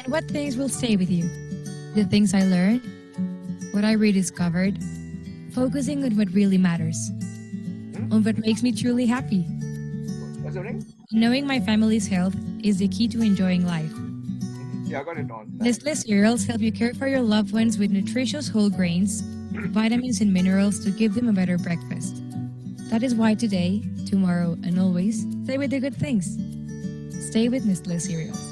And what things will stay with you? The things I learned, what I rediscovered, focusing on what really matters, on what makes me truly happy. What's the name? Knowing my family's health is the key to enjoying life. Yeah, I got it on. Nestle cereals help you care for your loved ones with nutritious whole grains, vitamins and minerals to give them a better breakfast. That is why today, tomorrow, and always, stay with the good things. Stay with Nestle cereals.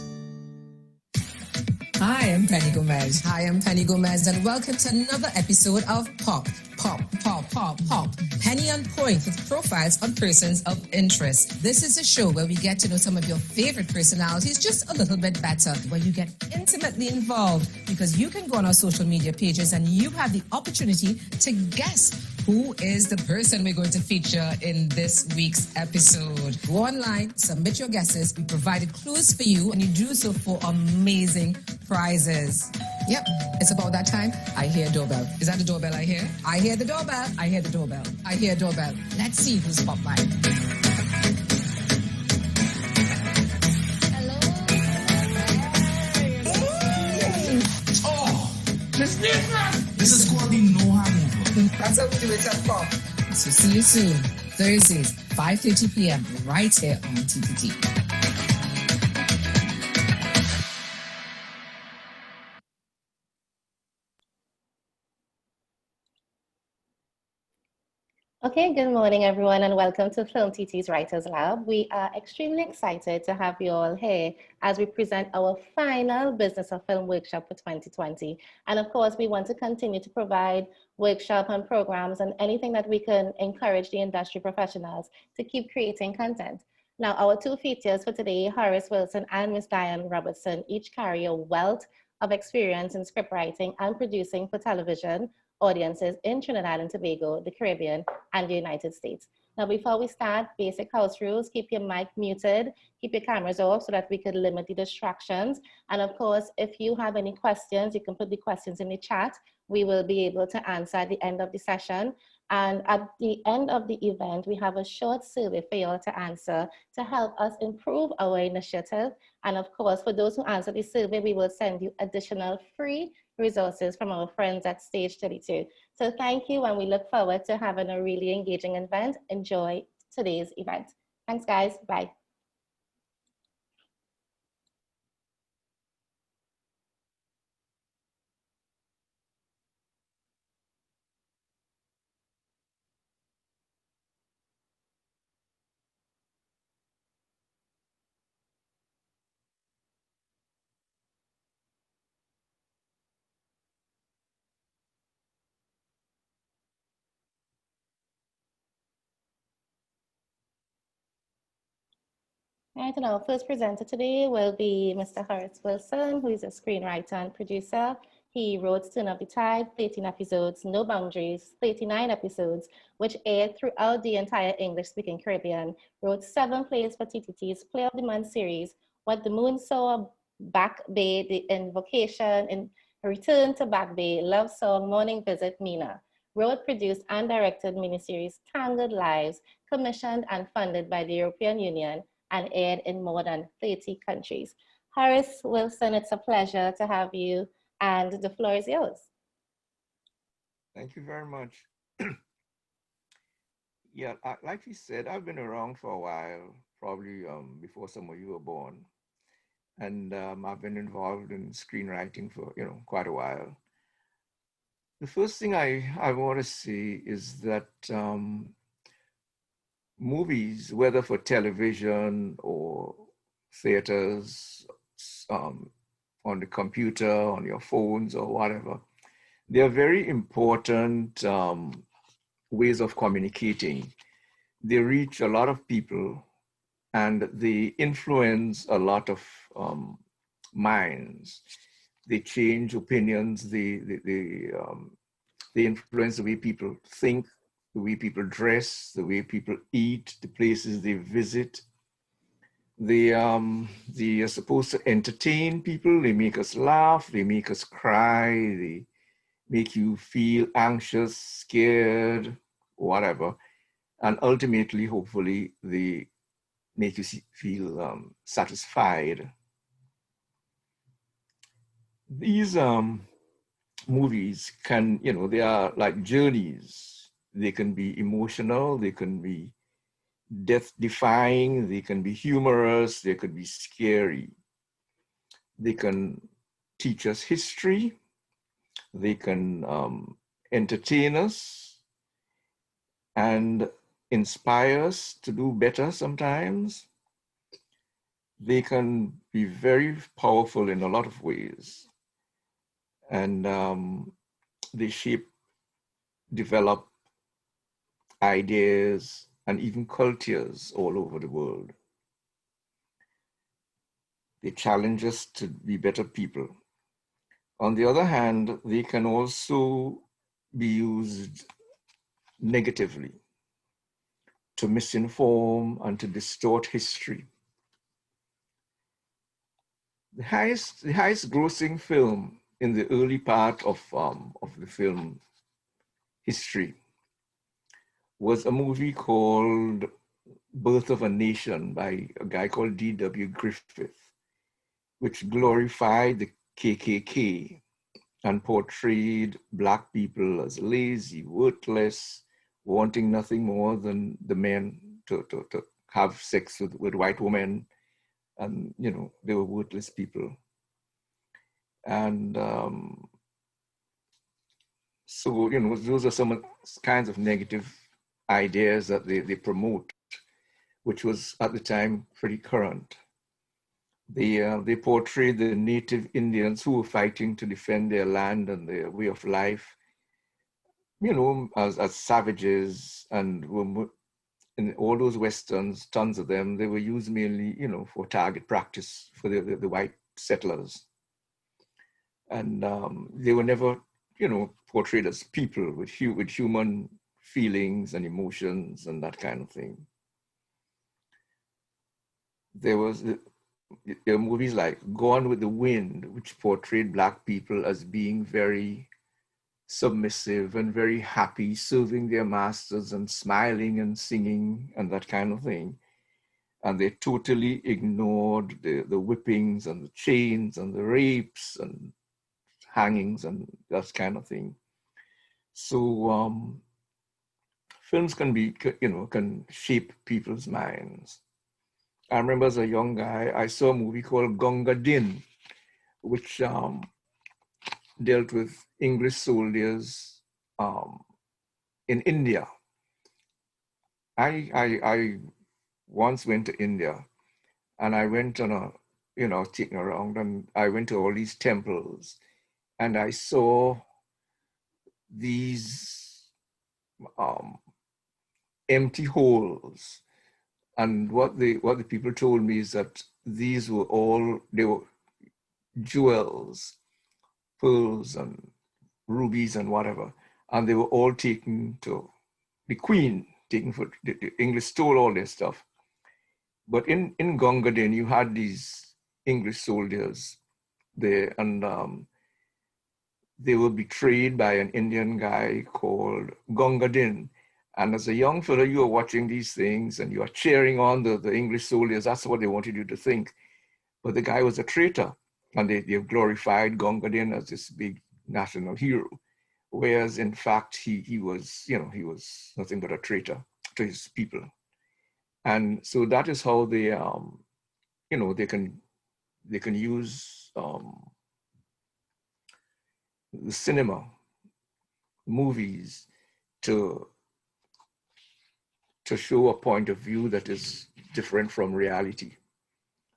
Hi, I'm Penny Gomez. Hi, I'm Penny Gomez, and welcome to another episode of Pop, Pop, Pop, Pop, Pop. Penny on Point with profiles on persons of interest. This is a show where we get to know some of your favorite personalities just a little bit better, where you get intimately involved because you can go on our social media pages and you have the opportunity to guess who is the person we're going to feature in this week's episode. Go online, submit your guesses. We provided clues for you, and you do so for amazing prizes. Yep, it's about that time. I hear a doorbell. Is that the doorbell I hear? I hear the doorbell. I hear the doorbell. I hear a doorbell. Let's see who's popped by. Hello. Oh, this is called the no hangover. That's how we do it at Pop. So see you soon. Thursdays, 5:30 p.m. right here on TTT. Okay, good morning, everyone, and welcome to FilmTT's Writers Lab. We are extremely excited to have you all here as we present our final Business of Film workshop for 2020. And of course, we want to continue to provide workshop and programs and anything that we can encourage the industry professionals to keep creating content. Now, our two features for today, Horace Wilson and Ms. Diane Robertson, each carry a wealth of experience in script writing and producing for television audiences in Trinidad and Tobago, the Caribbean, and the United States. Now, before we start, basic house rules: keep your mic muted, keep your cameras off so that we could limit the distractions. And of course, if you have any questions, you can put the questions in the chat. We will be able to answer at the end of the session. And at the end of the event, we have a short survey for you all to answer to help us improve our initiative. And of course, for those who answer the survey, we will send you additional free resources from our friends at Stage 32. So thank you, and we look forward to having a really engaging event. Enjoy today's event. Thanks, guys. Bye. All right, and our first presenter today will be Mr. Horace Wilson, who is a screenwriter and producer. He wrote Turn Up the Tide, 13 episodes, No Boundaries, 39 episodes, which aired throughout the entire English-speaking Caribbean. Wrote 7 plays for TTT's Play of the Month series, What the Moon Saw, Back Bay, The Invocation, and Return to Back Bay, Love Song, Morning Visit, Mina. Wrote, produced, and directed miniseries Tangled Lives, commissioned and funded by the European Union, and aired in more than 30 countries. Horace Wilson, it's a pleasure to have you, and the floor is yours. Thank you very much. Yeah, like you said, I've been around for a while, probably before some of you were born. And I've been involved in screenwriting for, quite a while. The first thing I want to say is that movies, whether for television or theaters, on the computer, on your phones or whatever, they are very important ways of communicating. They reach a lot of people and they influence a lot of minds. They change opinions, they influence the way people think, the way people dress, the way people eat, the places they visit. They are supposed to entertain people. They make us laugh. They make us cry. They make you feel anxious, scared, whatever. And ultimately, hopefully, they make you feel satisfied. These movies can, they are like journeys. They can be emotional, they can be death-defying, they can be humorous, they could be scary. They can teach us history, they can entertain us and inspire us to do better sometimes. They can be very powerful in a lot of ways. And they shape, develop ideas and even cultures all over the world. They challenge us to be better people. On the other hand, they can also be used negatively to misinform and to distort history. The highest grossing film in the early part of the film history was a movie called Birth of a Nation by a guy called D.W. Griffith, which glorified the KKK and portrayed Black people as lazy, worthless, wanting nothing more than the men to have sex with white women. And, they were worthless people. And so, those are some kinds of negative ideas that they promote, which was at the time pretty current. They portrayed the native Indians who were fighting to defend their land and their way of life, as savages, and in all those westerns, tons of them, they were used mainly, for target practice for the white settlers. And they were never, portrayed as people with human feelings and emotions and that kind of thing. There were movies like Gone with the Wind, which portrayed Black people as being very submissive and very happy, serving their masters and smiling and singing and that kind of thing. And they totally ignored the whippings and the chains and the rapes and hangings and that kind of thing. So films can shape people's minds. I remember as a young guy, I saw a movie called Gunga Din, which dealt with English soldiers in India. I once went to India, and I went on taking around, and I went to all these temples, and I saw these empty holes. And what the people told me is that they were jewels, pearls and rubies and whatever, and they were all taken to the Queen, taken for the English stole all their stuff. But in Gunga Din, you had these English soldiers there, and they were betrayed by an Indian guy called Gunga Din. And as a young fellow, you are watching these things and you are cheering on the English soldiers. That's what they wanted you to think. But the guy was a traitor, and they glorified Gunga Din as this big national hero. Whereas in fact, he was nothing but a traitor to his people. And so that is how they can use the cinema, movies to show a point of view that is different from reality,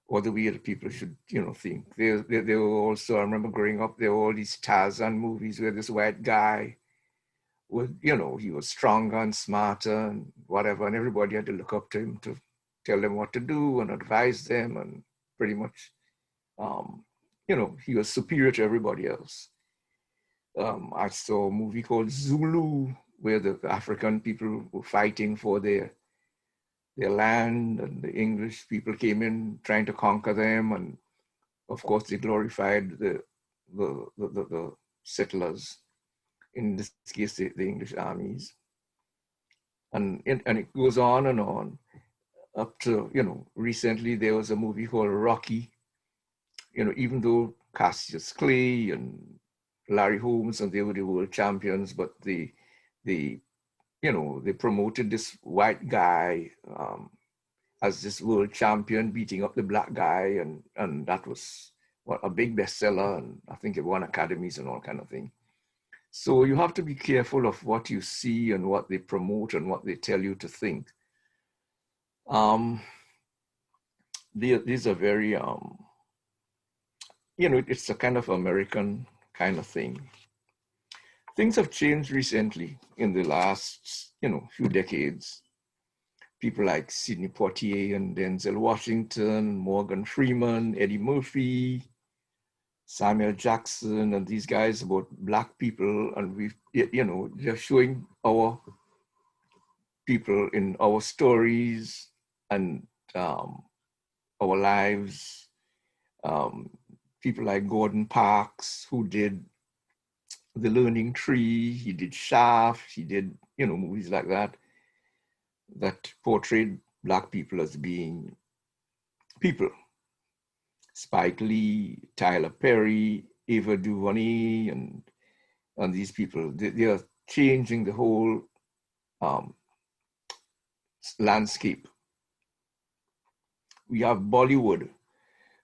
or the way that people should, think. There were also, I remember growing up, there were all these Tarzan movies where this white guy would, he was stronger and smarter and whatever, and everybody had to look up to him to tell them what to do and advise them, and pretty much, he was superior to everybody else. I saw a movie called Zulu, where the African people were fighting for their land, and the English people came in trying to conquer them, and of course they glorified the settlers, in this case the English armies, and it goes on and on up to recently there was a movie called Rocky, you know, even though Cassius Clay and Larry Holmes and they were the world champions, but they you know, they promoted this white guy as this world champion, beating up the black guy, and that was what a big bestseller, and I think it won academies and all kind of thing. So you have to be careful of what you see and what they promote and what they tell you to think. These are very, you know, it's a kind of American kind of thing. Things have changed recently in the last, you know, few decades. People like Sidney Poitier and Denzel Washington, Morgan Freeman, Eddie Murphy, Samuel Jackson, and these guys about Black people, and we, you know, they're showing our people in our stories and our lives. People like Gordon Parks, who did The Learning Tree, he did Shaft, he did, you know, movies like that, that portrayed Black people as being people. Spike Lee, Tyler Perry, Ava DuVernay, and these people, they are changing the whole landscape. We have Bollywood,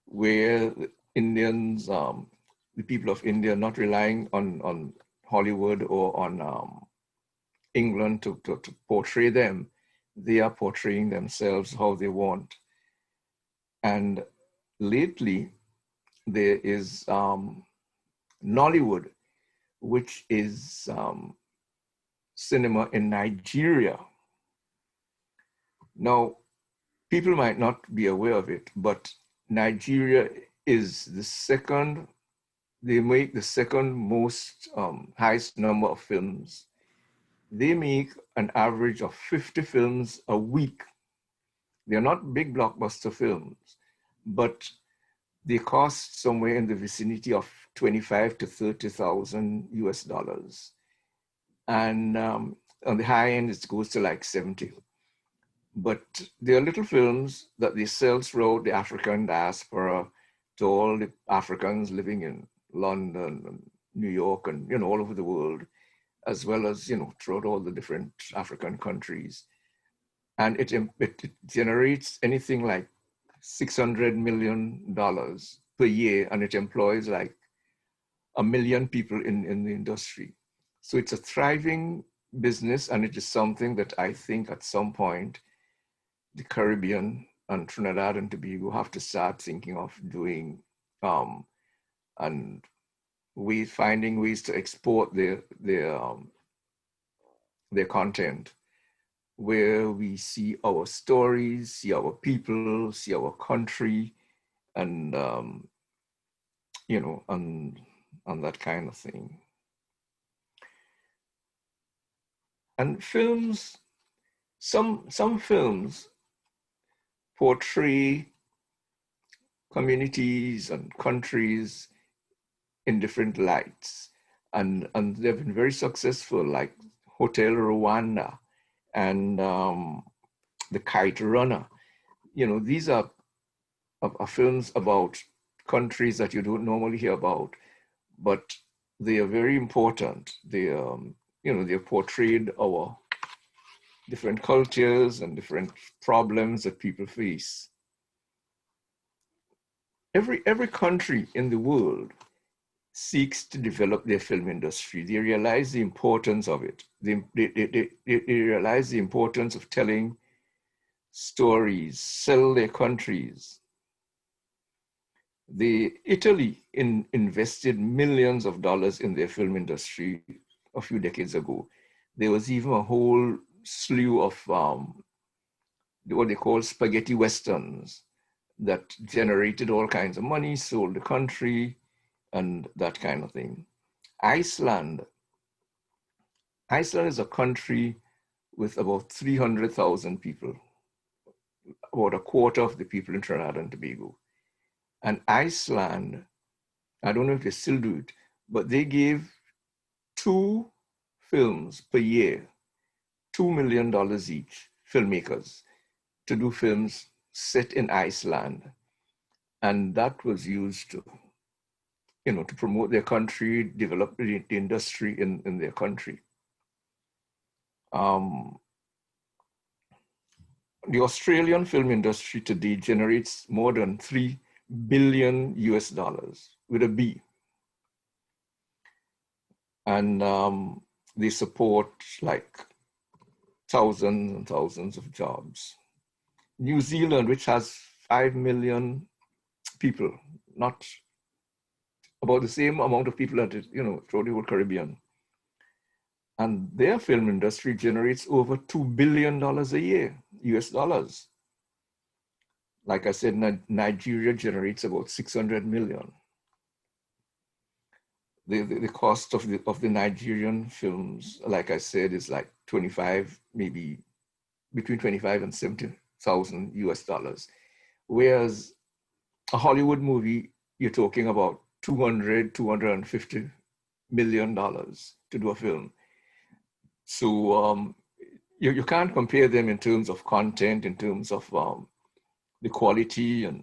where Indians, the people of India, not relying on Hollywood or on England to portray them. They are portraying themselves how they want. And lately, there is Nollywood, which is cinema in Nigeria. Now, people might not be aware of it, but Nigeria is the second, they make the second most highest number of films. They make an average of 50 films a week. They're not big blockbuster films, but they cost somewhere in the vicinity of 25 to 30,000 US dollars. And on the high end, it goes to like 70. But there are little films that they sell throughout the African diaspora to all the Africans living in London and New York and, you know, all over the world, as well as, you know, throughout all the different African countries. And it generates anything like $600 million per year, and it employs like 1 million people in the industry. So it's a thriving business, and it is something that I think at some point the Caribbean and Trinidad and Tobago have to start thinking of doing, and finding ways to export their content, where we see our stories, see our people, see our country, and you know, and that kind of thing. And films, some films portray communities and countries in different lights, and they've been very successful, like Hotel Rwanda and The Kite Runner. You know, these are films about countries that you don't normally hear about, but they are very important. They, you know, they portrayed our different cultures and different problems that people face. Every country in the world seeks to develop their film industry. They realize the importance of it. They realize the importance of telling stories, sell their countries. Italy invested millions of dollars in their film industry a few decades ago. There was even a whole slew of what they call spaghetti westerns that generated all kinds of money, sold the country, and that kind of thing. Iceland is a country with about 300,000 people, about a quarter of the people in Trinidad and Tobago. And Iceland, I don't know if they still do it, but they gave 2 films per year, $2 million each, filmmakers, to do films set in Iceland. And that was used to, to promote their country, develop the industry in their country. The Australian film industry today generates more than 3 billion US dollars with a B. And they support like thousands and thousands of jobs. New Zealand, which has 5 million people, not about the same amount of people that, throughout the whole Caribbean. And their film industry generates over $2 billion a year, US dollars. Like I said, Nigeria generates about 600 million. The cost of the Nigerian films, like I said, is like 25, maybe between 25 and 70,000 US dollars. Whereas a Hollywood movie, you're talking about 250 million dollars to do a film. So you can't compare them in terms of content, in terms of the quality and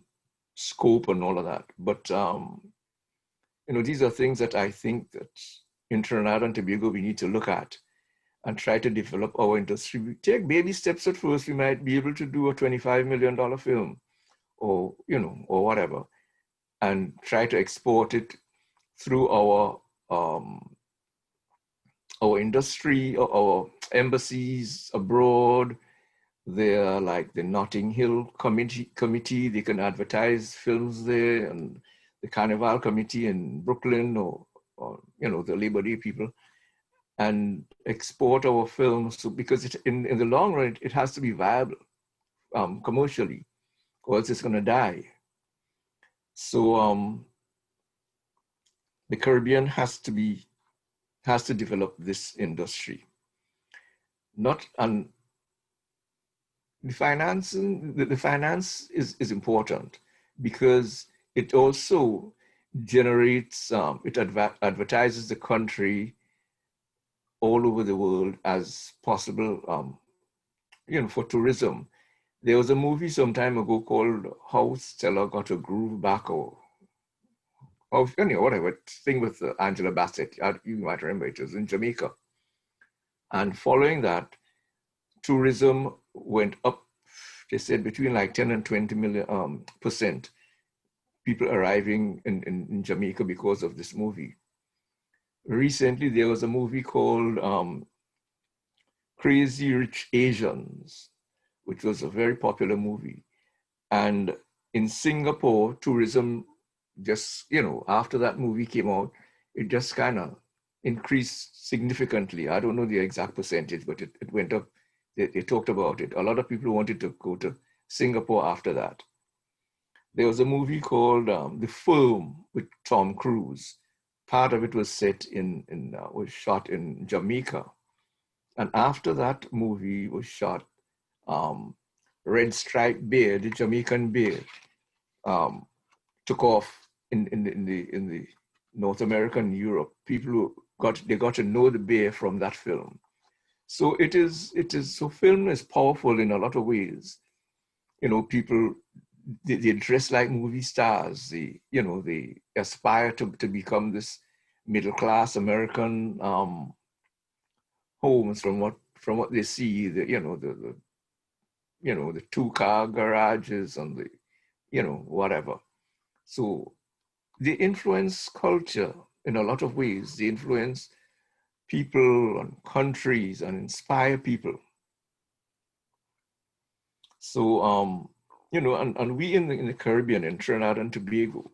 scope and all of that. But these are things that I think that in Trinidad and Tobago we need to look at and try to develop our industry. We take baby steps at first. We might be able to do a $25 million film or whatever, and try to export it through our industry, our embassies abroad. They're like the Notting Hill committee. They can advertise films there, and the Carnival committee in Brooklyn, or the Labor Day people, and export our films. So because in the long run, it has to be viable commercially, or else it's going to die. So the Caribbean has to develop this industry. The finance is important because it also generates, it advertises the country all over the world as possible, for tourism. There was a movie some time ago called How Stella Got a Groove Back, or whatever thing with Angela Bassett. You might remember, it was in Jamaica. And following that, tourism went up. They said between like 10 and 20 million percent people arriving in Jamaica because of this movie. Recently, there was a movie called Crazy Rich Asians, which was a very popular movie. And in Singapore, tourism just, after that movie came out, it just kind of increased significantly. I don't know the exact percentage, but it went up. They talked about it. A lot of people wanted to go to Singapore after that. There was a movie called The Firm with Tom Cruise. Part of it was set was shot in Jamaica. And after that movie was shot, Red Stripe Bear, the Jamaican bear, took off in the North America and Europe. People got to know the bear from that film. So so film is powerful in a lot of ways. People, they dress like movie stars. They aspire to become this middle-class American homes from what they see, the 2-car garages and the, whatever. So they influence culture in a lot of ways. They influence people and countries and inspire people. So, and we in the Caribbean, in Trinidad and Tobago,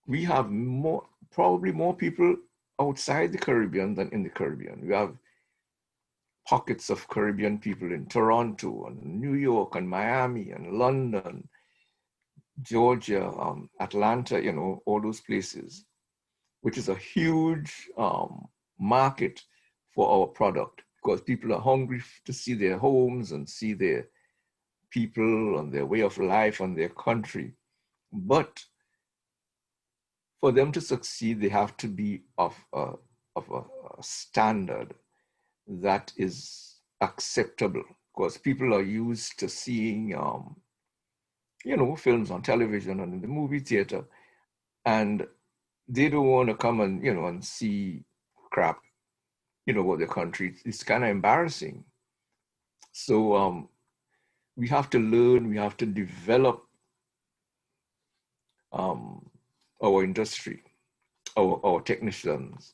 we have probably more people outside the Caribbean than in the Caribbean. We have pockets of Caribbean people in Toronto and New York and Miami and London, Georgia, Atlanta, all those places, which is a huge market for our product, because people are hungry to see their homes and see their people and their way of life and their country. But for them to succeed, they have to be of a standard that is acceptable, because people are used to seeing films on television and in the movie theater, and they don't want to come and, and see crap, about their country. It's kind of embarrassing. So we have to learn, we have to develop our industry, our technicians.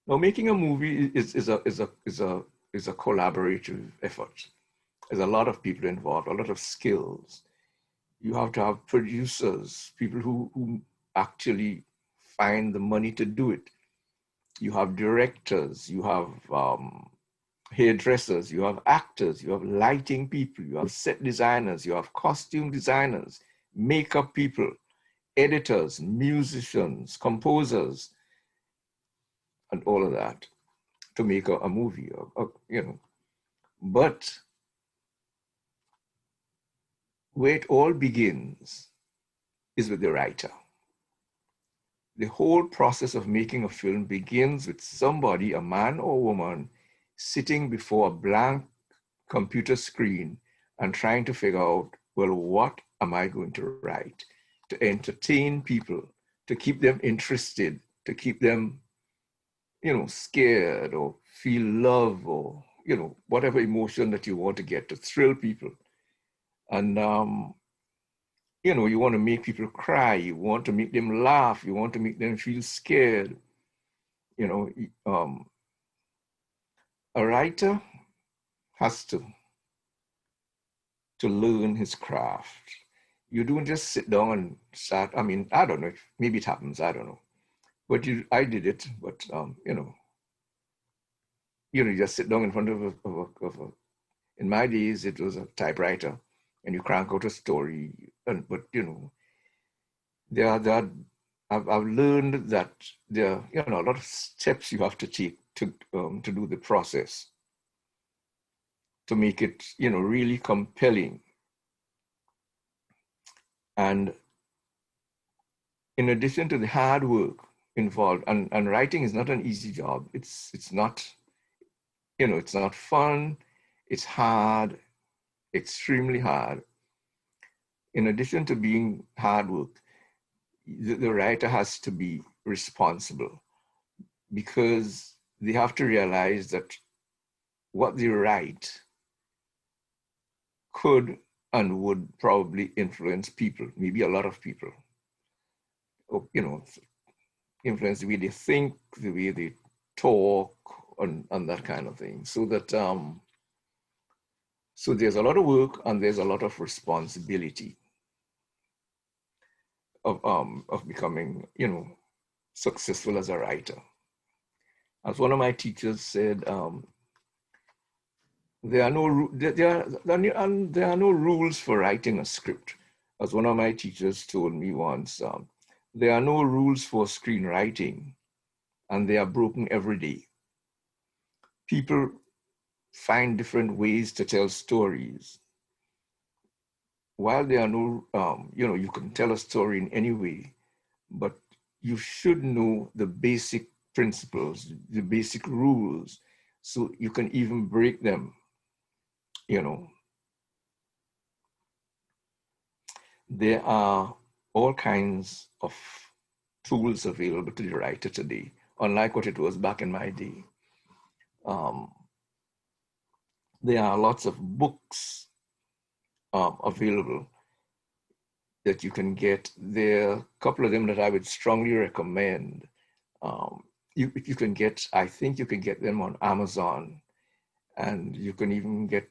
Now, making a movie is a collaborative effort. There's a lot of people involved, a lot of skills. You have to have producers, people who actually find the money to do it. You have directors, you have hairdressers, you have actors, you have lighting people, you have set designers, you have costume designers, makeup people, editors, musicians, composers, and all of that to make a movie, But where it all begins is with the writer. The whole process of making a film begins with somebody, a man or woman, sitting before a blank computer screen and trying to figure out, well, what am I going to write to entertain people, to keep them interested, to keep them, scared or feel love or, whatever emotion that you want to get to thrill people. And, you want to make people cry, you want to make them laugh, you want to make them feel scared. A writer has to learn his craft. You don't just sit down and start. I mean, I don't know. Maybe it happens. I don't know. But I did it. But you just sit down in front of a. In my days, it was a typewriter, and you crank out a story. But I've learned that there are a lot of steps you have to take to do the process to make it really compelling. And in addition to the hard work involved, and writing is not an easy job. It's not, it's not fun. It's hard, extremely hard. In addition to being hard work, the writer has to be responsible because they have to realize that what they write could and would probably influence people, maybe a lot of people. Or, influence the way they think, the way they talk, and that kind of thing. So that so there's a lot of work and there's a lot of responsibility of becoming, successful as a writer. As one of my teachers said, there are no rules for writing a script. As one of my teachers told me once, there are no rules for screenwriting, and they are broken every day. People find different ways to tell stories. While there are no, you can tell a story in any way, but you should know the basic principles, the basic rules, so you can even break them, There are all kinds of tools available to the writer today, unlike what it was back in my day. There are lots of books available that you can get. There are a couple of them that I would strongly recommend. You can get, I think you can get them on Amazon, and you can even get,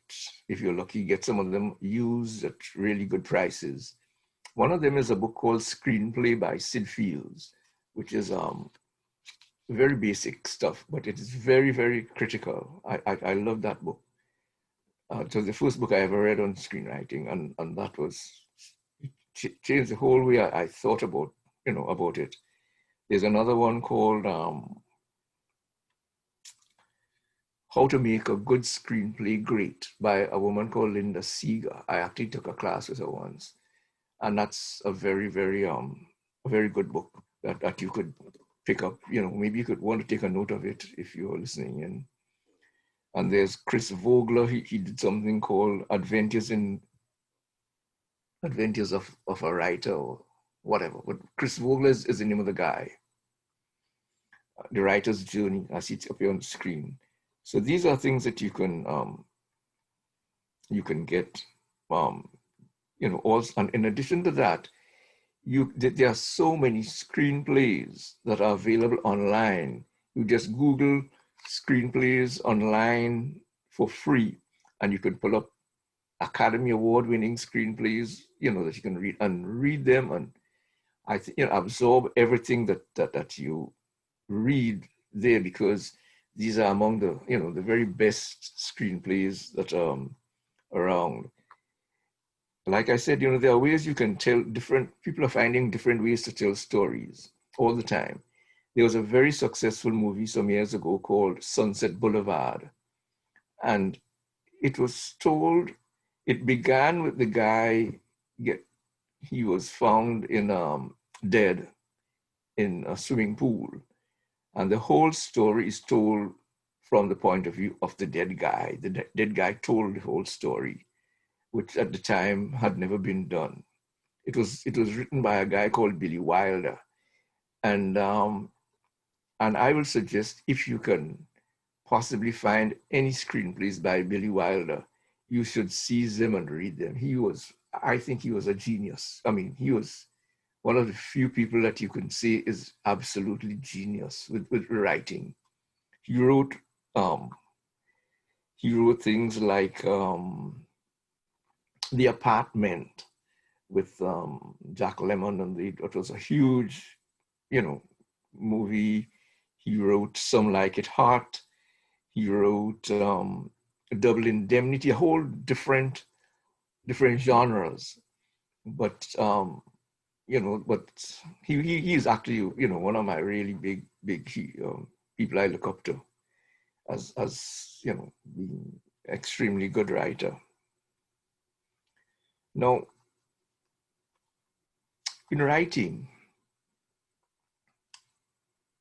if you're lucky, get some of them used at really good prices. One of them is a book called Screenplay by Sid Fields, which is very basic stuff, but it is very, very critical. I love that book. It was the first book I ever read on screenwriting, and that was changed the whole way I thought about it. There's another one called How to Make a Good Screenplay Great by a woman called Linda Seeger. I actually took a class with her once, and that's a very, very very good book that you could pick up. Maybe you could want to take a note of it if you're listening in. And there's Chris Vogler. He did something called Adventures in adventures of a writer or whatever. But Chris Vogler is the name of the guy. The writer's journey as it's up here on the screen. So these are things that you can get, also, and in addition to that, there are so many screenplays that are available online. You just Google screenplays online for free, and you can pull up Academy Award-winning screenplays, that you can read them, and I think absorb everything that you read there, because these are among the the very best screenplays that are around. Like I said, there are ways you can tell people are finding different ways to tell stories all the time. There was a very successful movie some years ago called Sunset Boulevard. And it began with the guy, he was found dead in a swimming pool. And the whole story is told from the point of view of the dead guy. The dead guy told the whole story, which at the time had never been done. It was written by a guy called Billy Wilder. And I will suggest, if you can possibly find any screenplays by Billy Wilder, you should seize them and read them. I think he was a genius. I mean, he was one of the few people that you can say is absolutely genius with writing. He wrote things like The Apartment with Jack Lemmon, and it was a huge, movie. He wrote Some Like It Hot. He wrote Double Indemnity, a whole different genres. But but he is actually one of my really big people I look up to as being extremely good writer. Now, in writing,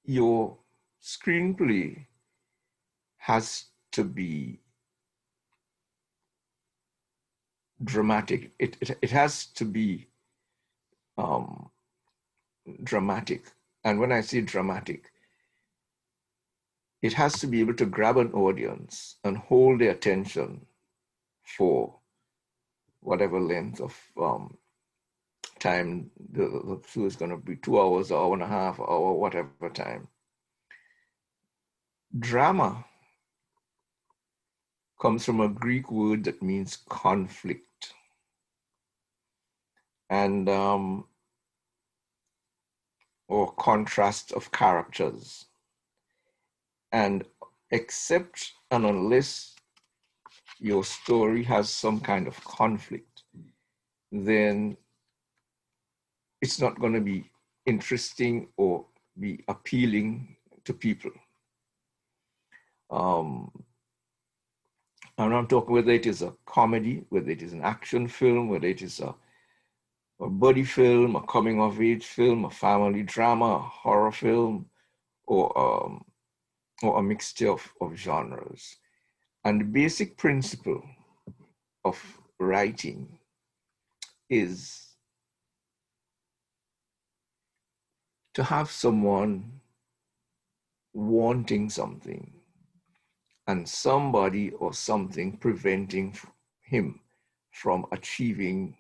your screenplay has to be dramatic. It has to be dramatic. And when I say dramatic, it has to be able to grab an audience and hold their attention for whatever length of time the show is going to be, 2 hours, an hour and a half, hour, whatever time. Drama comes from a Greek word that means conflict. And or contrast of characters. And except and unless your story has some kind of conflict, then it's not going to be interesting or be appealing to people. And I'm talking whether it is a comedy, whether it is an action film, whether it is a buddy film, a coming of age film, a family drama, a horror film, or a mixture of genres. And the basic principle of writing is to have someone wanting something and somebody or something preventing him from achieving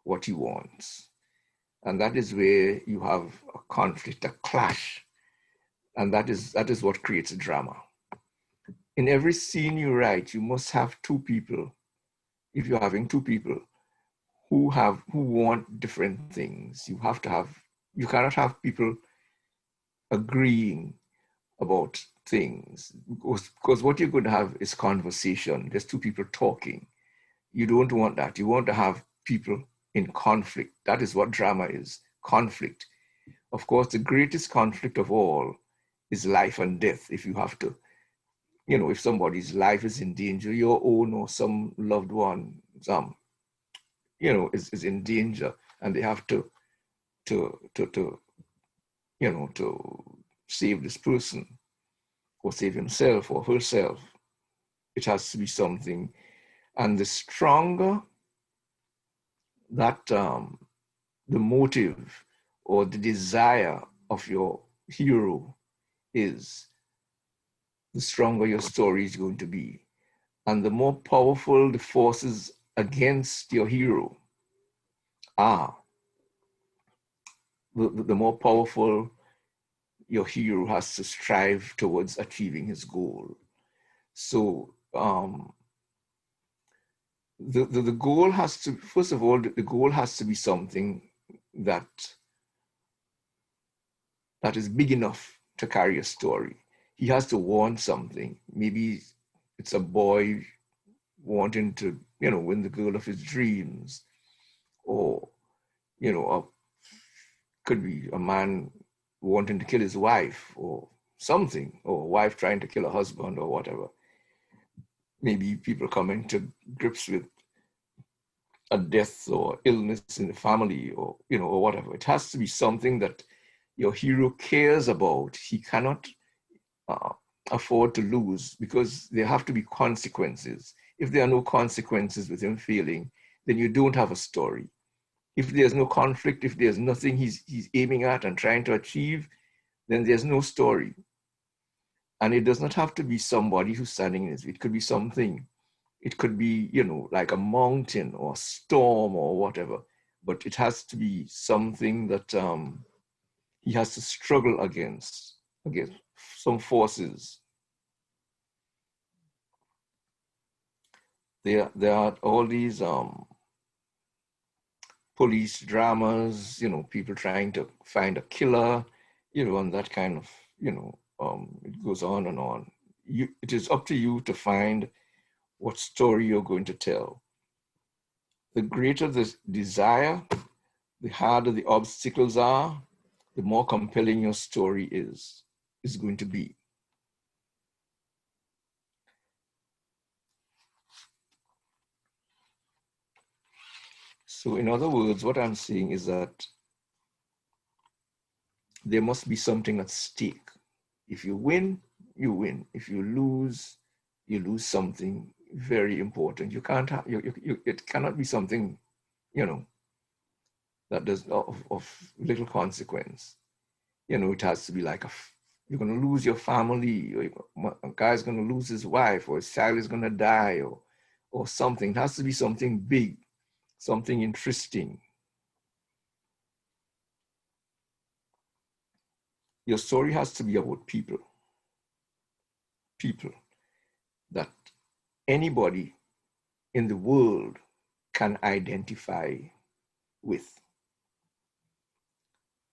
what he wants. And that is where you have a conflict, a clash. And that is what creates a drama. In every scene you write, you must have two people. If you're having two people who want different things, you cannot have people agreeing about things, because what you're going to have is conversation. There's two people talking. You don't want that. You want to have people in conflict. That is what drama is, conflict. Of course, the greatest conflict of all is life and death. If you have to, if somebody's life is in danger, your own or some loved one, is in danger, and they have to save this person or save himself or herself. It has to be something. And the stronger that the motive or the desire of your hero is, the stronger your story is going to be. And the more powerful the forces against your hero are, the more powerful your hero has to strive towards achieving his goal. So the goal has to, first of all, the goal has to be something that is big enough to carry a story. He has to want something. Maybe it's a boy wanting to, win the girl of his dreams, or, could be a man wanting to kill his wife or something, or a wife trying to kill a husband or whatever. Maybe people coming to grips with a death or illness in the family, or, or whatever. It has to be something that your hero cares about. He cannot afford to lose, because there have to be consequences. If there are no consequences with him failing, then you don't have a story. If there's no conflict, if there's nothing he's aiming at and trying to achieve, then there's no story. And it does not have to be somebody who's standing in his way. It could be something. It could be, like a mountain or a storm or whatever. But it has to be something that he has to struggle against some forces. There are all these police dramas, people trying to find a killer, and that kind of, it goes on and on. It is up to you to find what story you're going to tell. The greater the desire, the harder the obstacles are, the more compelling your story is going to be. So in other words, what I'm saying is that there must be something at stake. If you win, you win. If you lose something very important. You can't have, it cannot be something, that does of little consequence. It has to be like you're going to lose your family, or a guy's going to lose his wife, or his child is going to die, or something. It has to be something big, something interesting. Your story has to be about people that anybody in the world can identify with,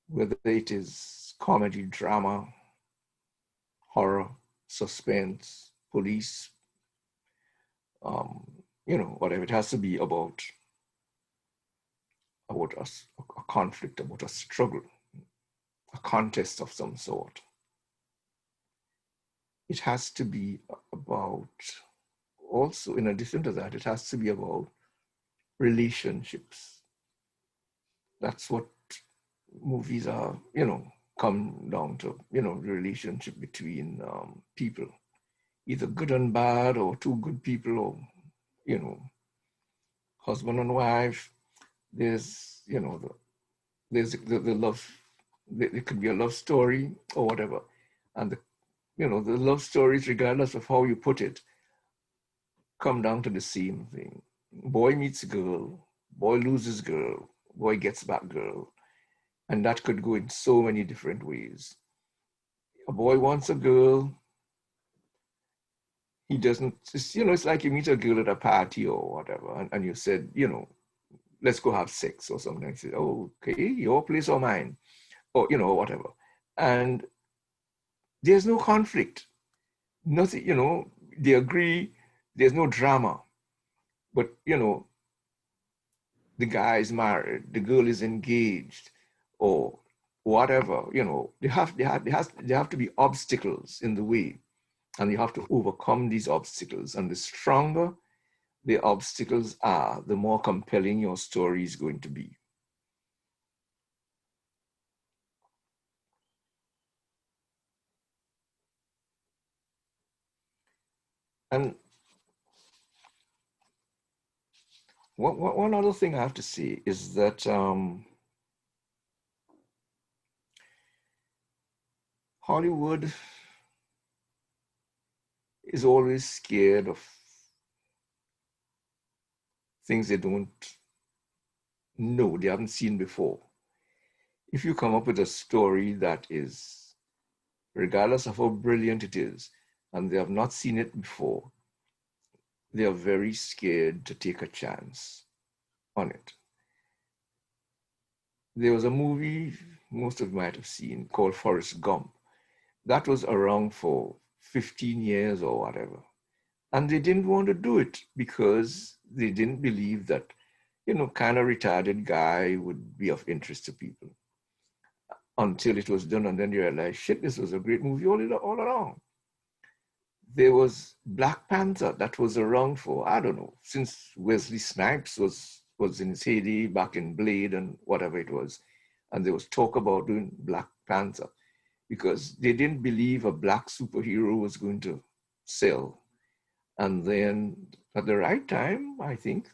whether it is comedy, drama, horror, suspense, police, whatever. It has to be about us, a conflict, about a struggle, a contest of some sort. It has to be about, also in addition to that, it has to be about relationships. That's what movies are, come down to, the relationship between people, either good and bad, or two good people, or, husband and wife. There's, there's the love, it could be a love story or whatever. And the love stories, regardless of how you put it, come down to the same thing. Boy meets girl, boy loses girl, boy gets back girl. And that could go in so many different ways. A boy wants a girl. He doesn't, it's like you meet a girl at a party or whatever, and you said, let's go have sex or something. He said, oh, okay, your place or mine, or, whatever. And there's no conflict. Nothing, they agree, there's no drama. But, the guy is married, the girl is engaged, or whatever, there have to be obstacles in the way, and you have to overcome these obstacles. And the stronger the obstacles are, the more compelling your story is going to be. And one other thing I have to say is that Hollywood is always scared of things they don't know, they haven't seen before. If you come up with a story that is, regardless of how brilliant it is, and they have not seen it before, they are very scared to take a chance on it. There was a movie most of you might have seen called Forrest Gump. That was around for 15 years or whatever. And they didn't want to do it because they didn't believe that, kind of retarded guy would be of interest to people until it was done. And then you realize, shit, this was a great movie all along. There was Black Panther that was around for, I don't know, since Wesley Snipes was in his heyday back in Blade and whatever it was. And there was talk about doing Black Panther because they didn't believe a black superhero was going to sell. And then at the right time, I think,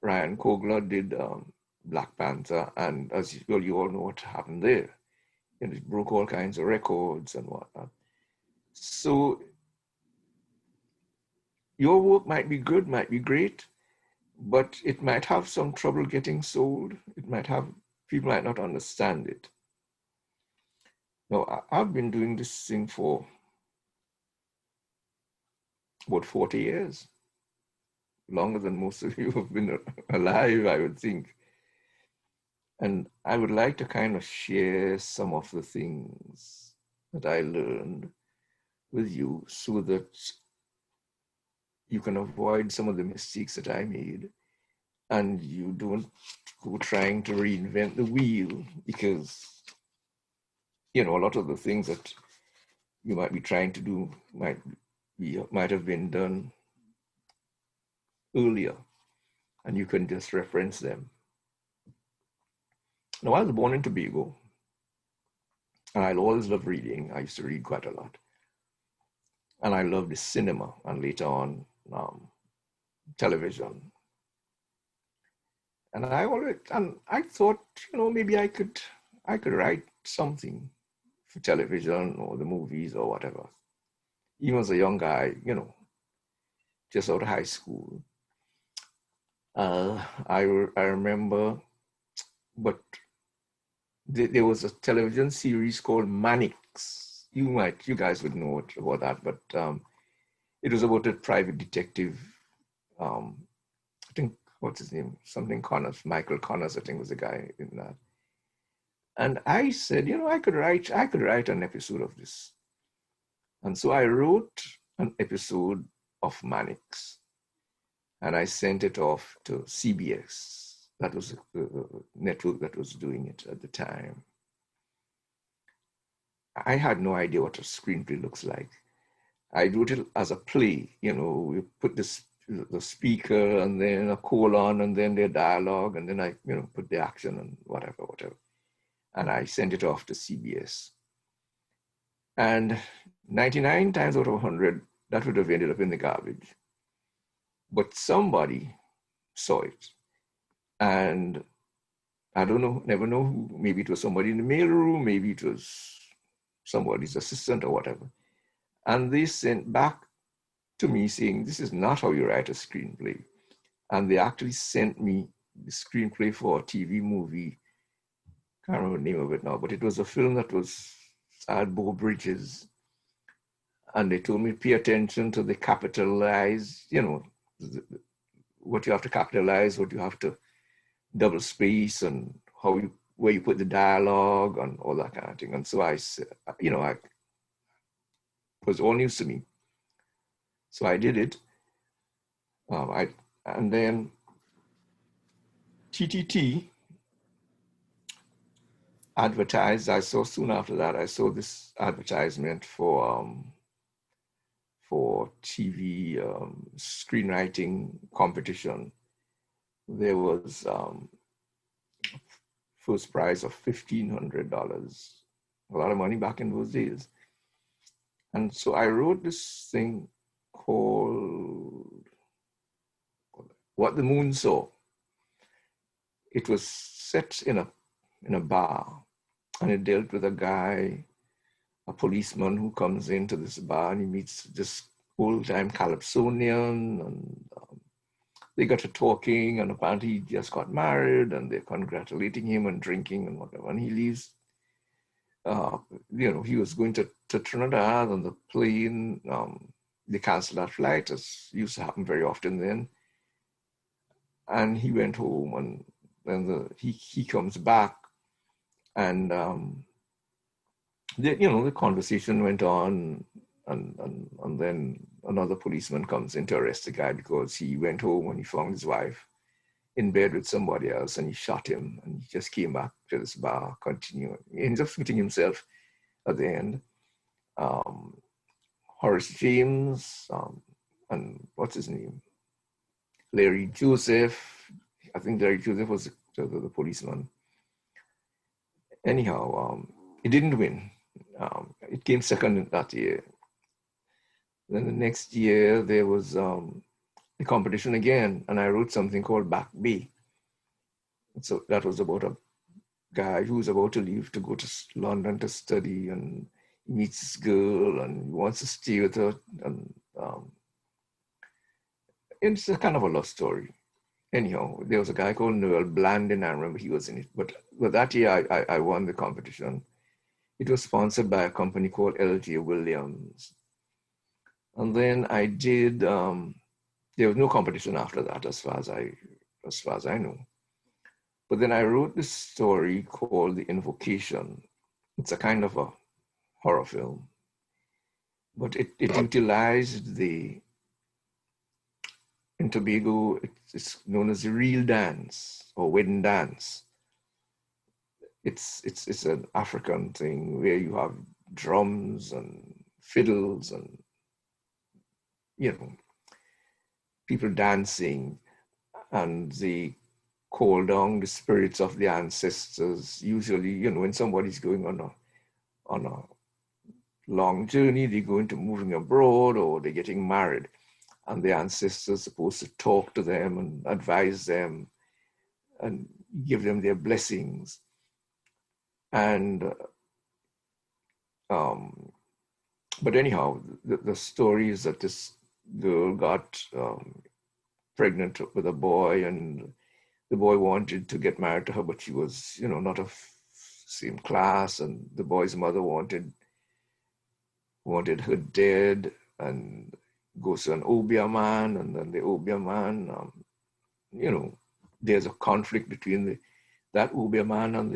Ryan Coogler did Black Panther. And as you all know what happened there. It broke all kinds of records and whatnot. So your work might be good, might be great, but it might have some trouble getting sold. People might not understand it. Now, I've been doing this thing for about 40 years, longer than most of you have been alive, I would think. And I would like to kind of share some of the things that I learned with you so that you can avoid some of the mistakes that I made and you don't go trying to reinvent the wheel because, a lot of the things that you might be trying to do might have been done earlier and you can just reference them. Now, I was born in Tobago and I always loved reading. I used to read quite a lot. And I loved the cinema and later on television. And I thought, maybe I could write something for television or the movies or whatever. Even as a young guy, just out of high school. I remember, but there was a television series called Mannix. You guys would know about that, but it was about a private detective. I think, what's his name? Something Connors, Michael Connors, I think was the guy in that. And I said, I could write an episode of this. And so I wrote an episode of Mannix and I sent it off to CBS. That was the network that was doing it at the time. I had no idea what a screenplay looks like. I wrote it as a play, we put the speaker and then a colon and then the dialogue and then I, put the action and whatever. And I sent it off to CBS. And 99 times out of 100, that would have ended up in the garbage. But somebody saw it. And I don't know, never know who. Maybe it was somebody in the mailroom, maybe it was somebody's assistant or whatever. And they sent back to me saying, this is not how you write a screenplay. And they actually sent me the screenplay for a TV movie. Can't remember the name of it now, but it was a film that had Beau Bridges. And they told me, pay attention to the capitalized, what you have to capitalize, what you have to double space and where you put the dialogue and all that kind of thing. And so I said, it was all news to me. So I did it. And then TTT advertised. I saw soon after that. I saw this advertisement for TV screenwriting competition. There was first prize of $1,500. A lot of money back in those days. And so I wrote this thing called What the Moon Saw. It was set in a bar, and it dealt with a guy, a policeman who comes into this bar, and he meets this old-time Calypsonian, and they got to talking, and apparently he just got married, and they're congratulating him and drinking and whatever, and he leaves. He was going to Trinidad on the plane. They canceled that flight, as used to happen very often then. And he went home, and then he comes back, and the conversation went on, and then another policeman comes in to arrest the guy because he went home and he found his wife in bed with somebody else, and he shot him, and he just came back to this bar, continuing. He ends up shooting himself at the end. Horace James, and what's his name? Larry Joseph. I think Larry Joseph was the policeman. Anyhow, it didn't win. It came second that year. Then the next year, there was a competition again, and I wrote something called Back Bay. So that was about a guy who was about to leave to go to London to study, and he meets this girl, and he wants to stay with her, and it's a kind of a love story. Anyhow, there was a guy called Noel Blandin, I remember he was in it, but that year I won the competition. It was sponsored by a company called L.J. Williams. And then I did, there was no competition after that as far as I know. But then I wrote this story called The Invocation. It's a kind of a horror film, but it utilized in Tobago, it's known as the real dance or wedding dance. It's an African thing where you have drums and fiddles and, people dancing, and they call down the spirits of the ancestors. Usually, when somebody's going on a long journey, they're going to moving abroad or they're getting married, and the ancestors are supposed to talk to them and advise them and give them their blessings. And but anyhow, the story is that this girl got pregnant with a boy, and the boy wanted to get married to her, but she was, not of same class, and the boy's mother wanted her dead, and goes to an Obia man, and then the Obia man, there's a conflict between that Obia man and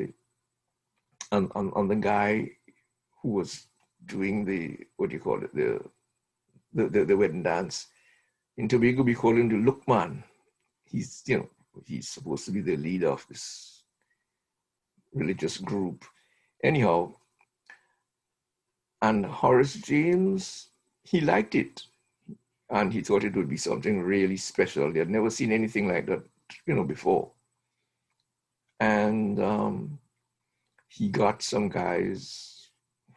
the guy who was doing the wedding dance. In Tobago, we call him the look man. He's supposed to be the leader of this religious group. Anyhow, and Horace James, he liked it, and he thought it would be something really special. They had never seen anything like that, before. And he got some guys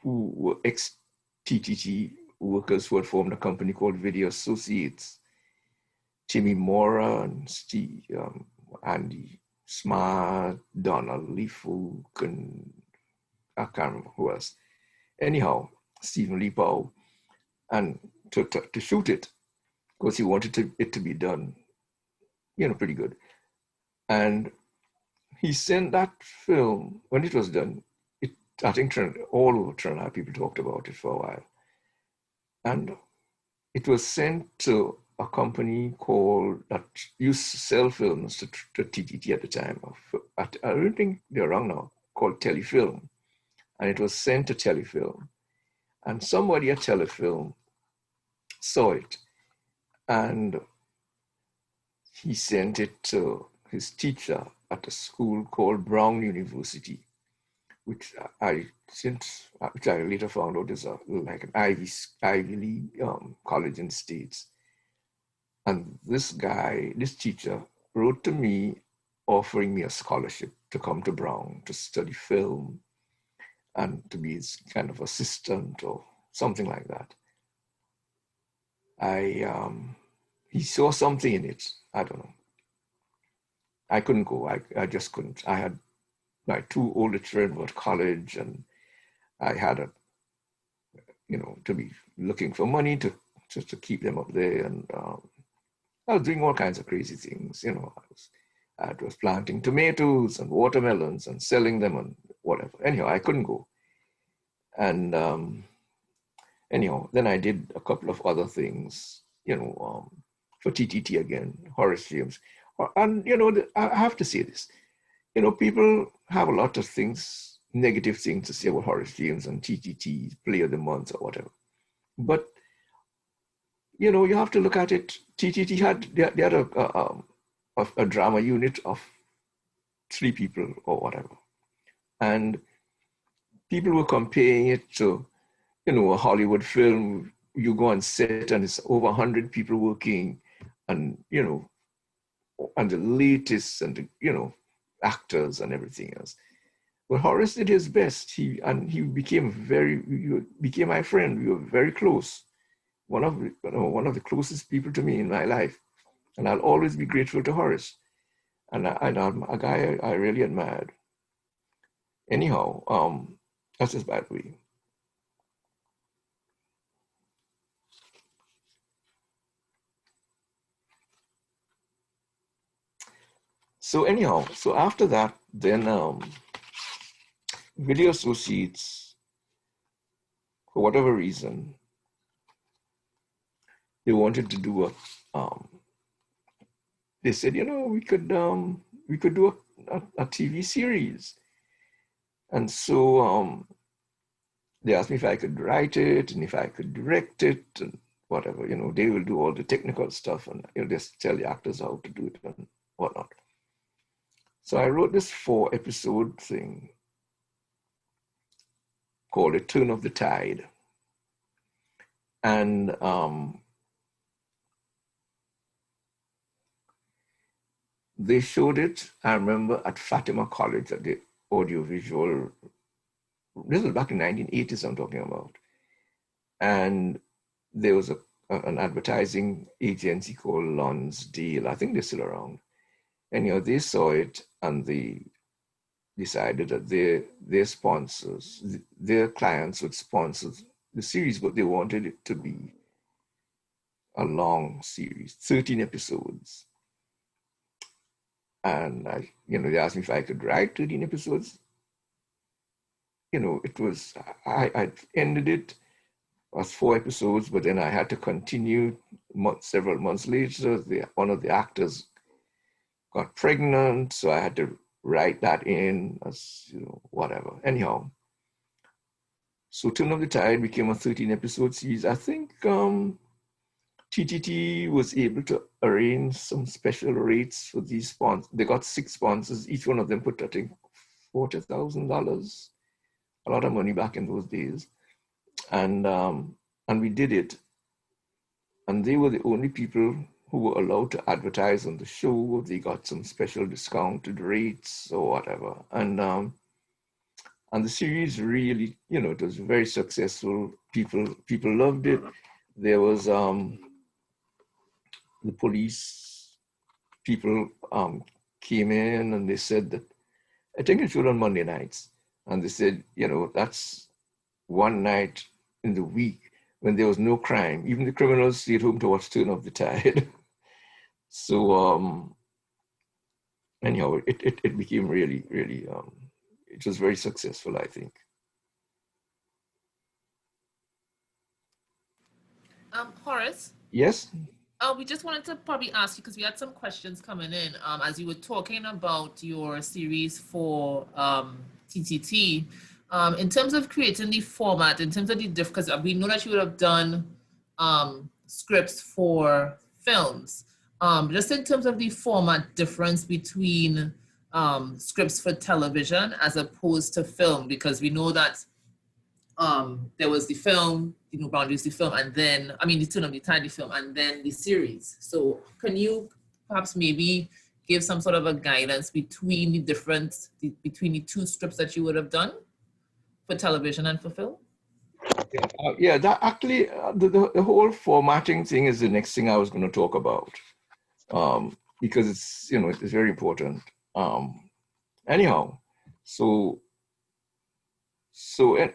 who were ex-TTT workers who had formed a company called Video Associates. Timmy Mora and Steve, Andy Smart, Donald Leafolk, and I can't remember who else. Anyhow, Stephen Leapow, and to shoot it, because he wanted it to be done, pretty good. And he sent that film, when it was done, I think all over Trinidad, people talked about it for a while. And it was sent to a company that used to sell films to TTT at the time. I don't think they're wrong now, called Telefilm. And it was sent to Telefilm. And somebody at Telefilm saw it. And he sent it to his teacher at a school called Brown University, which I later found out is like an Ivy League college in the States. And this teacher wrote to me offering me a scholarship to come to Brown to study film and to be his kind of assistant or something like that. He saw something in it, I don't know. I couldn't go. I just couldn't. I had my two older children were at college, and I had to be looking for money to just to keep them up there. And I was doing all kinds of crazy things. I was planting tomatoes and watermelons and selling them and whatever. Anyhow, I couldn't go. And anyhow, then I did a couple of other things, for TTT again, Horace James. And, I have to say this, people have a lot of things, negative things to say about Horace James and TTT, Player of the Month or whatever. But, you have to look at it. TTT they had a drama unit of 3 people or whatever. And people were comparing it to, a Hollywood film. You go on set and it's over 100 people working, and, and the latest and, actors and everything else. But Horace did his best. He became my friend. We were very close. One of the closest people to me in my life. And I'll always be grateful to Horace. And I'm a guy I really admired. Anyhow, that's just by the way. So anyhow, so after that, then Video Associates, for whatever reason, they wanted to do they said, we could do a TV series. And so they asked me if I could write it and if I could direct it and whatever, they will do all the technical stuff and just tell the actors how to do it and whatnot. So I wrote this 4-episode thing called A Turn of the Tide. And they showed it, I remember, at Fatima College at the audiovisual. This was back in 1980s I'm talking about. And there was an advertising agency called Lonsdale. I think they're still around. And they saw it and they decided that their sponsors, their clients would sponsor the series, but they wanted it to be a long series, 13 episodes. And they asked me if I could write 13 episodes. It was, I ended it as 4 episodes, but then I had to continue several months later. One of the actors got pregnant, so I had to write that in as, whatever. Anyhow, so Turn of the Tide became a 13-episode series. I think TTT was able to arrange some special rates for these sponsors. They got 6 sponsors. Each one of them put, I think, $40,000, a lot of money back in those days. And we did it. And they were the only people who were allowed to advertise on the show. They got some special discounted rates or whatever. And the series really, it was very successful. People loved it. There was the police people came in and they said that, I think it showed on Monday nights. And they said, that's one night in the week when there was no crime. Even the criminals stayed home to watch Turn of the Tide. So anyhow, it became really, really, it was very successful, I think. Horace? Yes? We just wanted to probably ask you, because we had some questions coming in as you were talking about your series for TTT. In terms of creating the format, in terms of the because we know that you would have done scripts for films. Just in terms of the format difference between scripts for television as opposed to film, because we know that there was the film, Boundaries, the film, and then, the Turn of the Tide, the film, and then the series. So can you perhaps maybe give some sort of a guidance between the difference, between the 2 scripts that you would have done for television and for film? Yeah, that actually, the whole formatting thing is the next thing I was going to talk about. because it's, you know, it's very important. Anyhow, so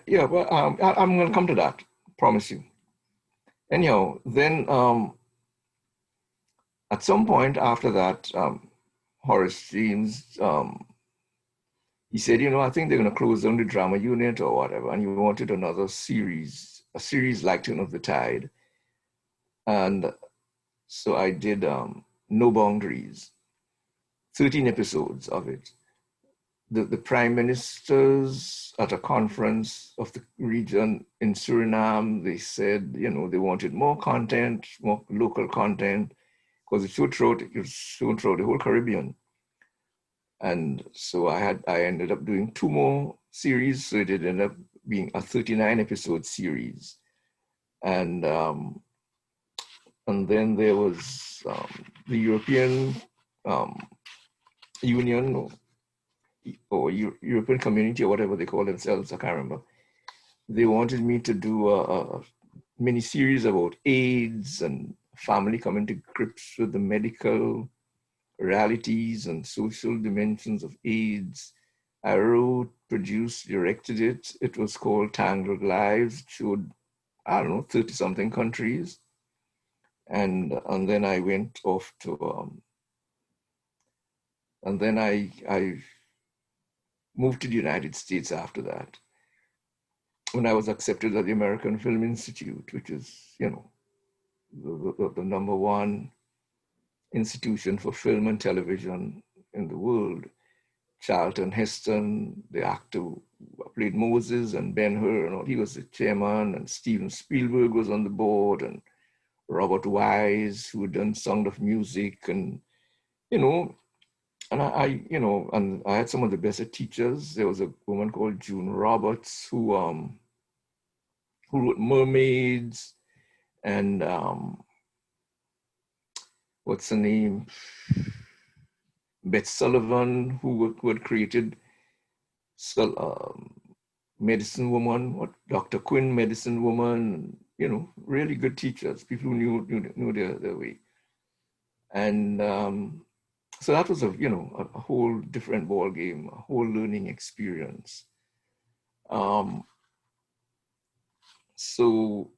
yeah, but I'm going to come to that, promise you. Anyhow, then at some point after that, Horace James, he said, you know, I think they're going to close down the drama unit or whatever, and he wanted another series, a series like Turn of the Tide. And so I did No Boundaries, 13 episodes of it. The prime ministers at a conference of the region in Suriname, they said, you know, they wanted more content, more local content, because it was shown throughout the whole Caribbean. And so I ended up doing 2 more series, so it ended up being a 39 episode series. And then there was the European Union or European Community or whatever they call themselves, I can't remember. They wanted me to do a mini series about AIDS and family coming to grips with the medical realities and social dimensions of AIDS. I wrote, produced, directed it. It was called Tangled Lives. It showed, I don't know, 30 something countries. And then I went off to, and then I moved to the United States after that, when I was accepted at the American Film Institute, which is, you know, the number one institution for film and television in the world. Charlton Heston, the actor who played Moses, and Ben-Hur, and all, he was the chairman, and Steven Spielberg was on the board, and Robert Wise, who had done Sound of Music, and, you know, and you know, and I had some of the best teachers. There was a woman called June Roberts who wrote Mermaids, and what's her name? Beth Sullivan, who had created Medicine Woman, Dr. Quinn, Medicine Woman, you know, really good teachers, people who knew their way. And so that was a whole different ball game, a whole learning experience. So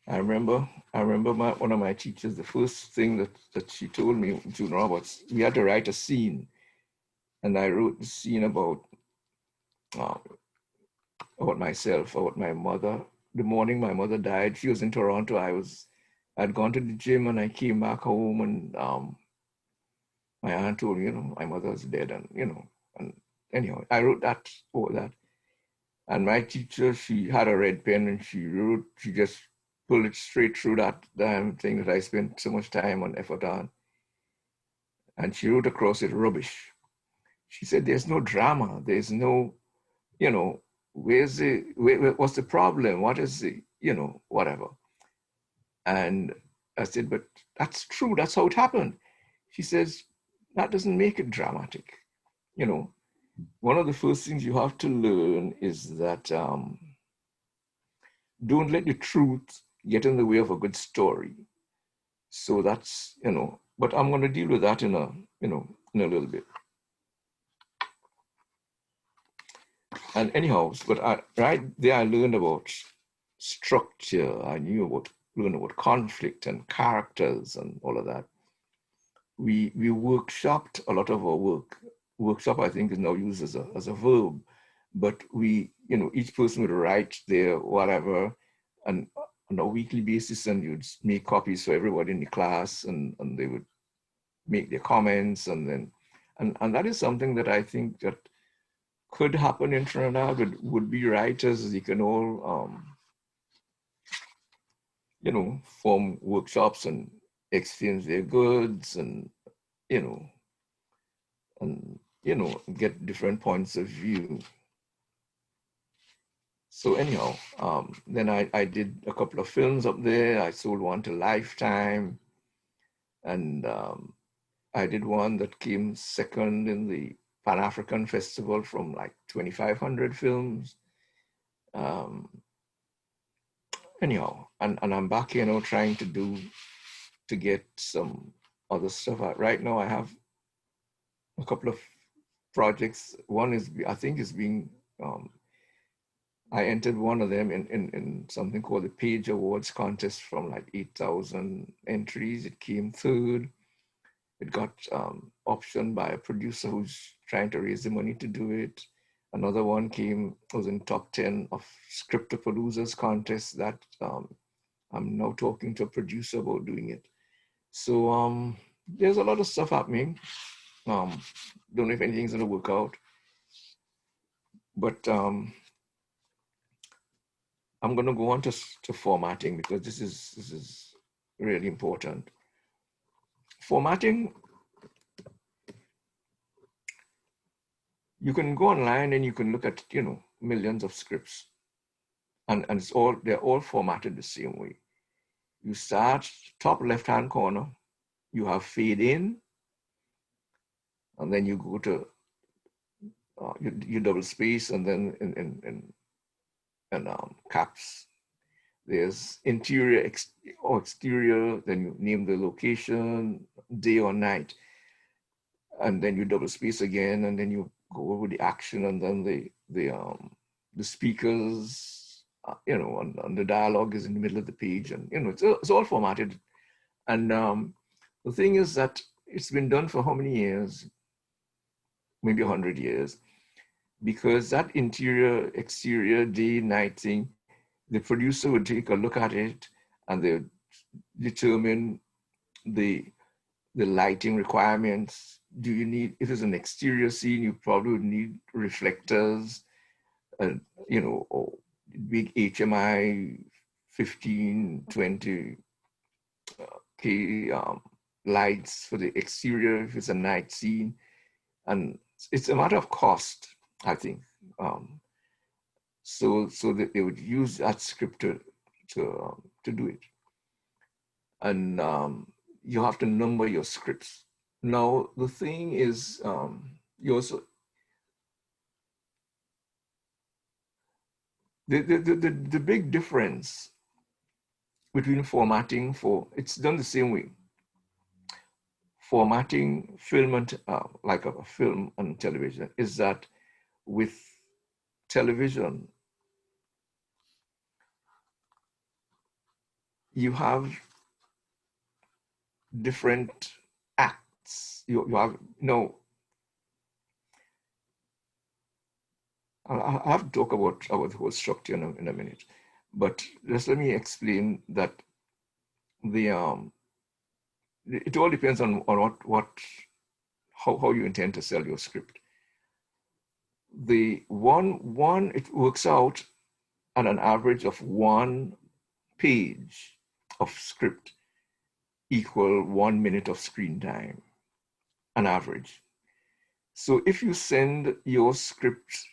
I remember one of my teachers, the first thing that she told me, June Roberts, we had to write a scene. And I wrote the scene about myself, about my mother. The morning my mother died, she was in Toronto. I'd gone to the gym and I came back home, and my aunt told me, you know, my mother was dead, and, you know, and anyhow, I wrote that over that. And my teacher, she had a red pen and she just pulled it straight through that damn thing that I spent so much time and effort on. And she wrote across it, rubbish. She said, there's no drama. There's no, you know, what's the problem? What is the, you know, whatever. And I said, but that's true. That's how it happened. She says, that doesn't make it dramatic. You know, one of the first things you have to learn is that don't let the truth get in the way of a good story. So that's, you know, but I'm going to deal with that in a little bit. And anyhow, but right there I learned about structure. I learned about conflict and characters and all of that. We workshopped a lot of our work. Workshop, I think, is now used as a verb, but we, you know, each person would write their whatever, and on a weekly basis, and you'd make copies for everybody in the class, and they would make their comments, and then, and that is something that I think that could happen in Trinidad with would-be writers. You can all, you know, form workshops and exchange their goods, and, you know, get different points of view. So anyhow, then I did a couple of films up there. I sold one to Lifetime, and I did one that came second in the Pan-African Festival from like 2,500 films. Anyhow, I'm back here now trying to get some other stuff out. Right now I have a couple of projects. One is, I think, is being, I entered one of them in something called the Page Awards contest from like 8,000 entries. It came third. It got optioned by a producer who's trying to raise the money to do it. Another one was in top 10 of Scriptapaloozas contest that I'm now talking to a producer about doing it. So there's a lot of stuff happening. Don't know if anything's gonna work out, but I'm gonna go on to formatting because this is really important. Formatting, you can go online and you can look at, you know, millions of scripts, and they're all formatted the same way. You start top left-hand corner, you have fade in, and then you go to you double space, and then in caps, there's interior or exterior, then you name the location, day or night, and then you double space again, and then you go over the action, and then the speakers, you know, and the dialogue is in the middle of the page, and you know, it's all formatted. And the thing is that it's been done for how many years? Maybe 100 years, because that interior, exterior, day, night thing, the producer would take a look at it and they would determine the lighting requirements. Do you need, if it's an exterior scene, you probably would need reflectors, you know, or big HMI 15, 20 K lights for the exterior if it's a night scene. And it's a matter of cost, I think. So that they would use that script to do it. And you have to number your scripts. Now, the thing is, you also, the big difference between formatting it's done the same way. Formatting film and like a film and television is that with television, you have different acts. You have I'll have to talk about the whole structure in a minute, but just let me explain that it all depends on how you intend to sell your script. The one it works out at an average of 1 page of script equal 1 minute of screen time, an average. So if you send your script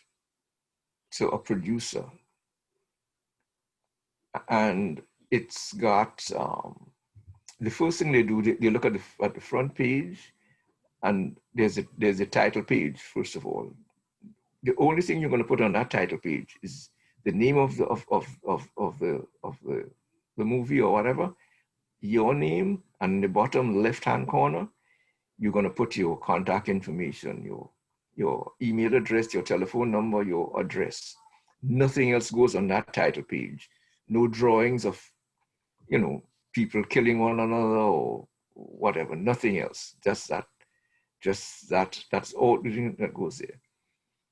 to a producer and it's got the first thing they do, they look at the front page, and there's a title page. First of all, the only thing you're going to put on that title page is the name of the movie or whatever, your name, and in the bottom left-hand corner, you're going to put your contact information, your email address, your telephone number, your address. Nothing else goes on that title page. No drawings of, you know, people killing one another or whatever. Nothing else. Just that. That's all the thing that goes there.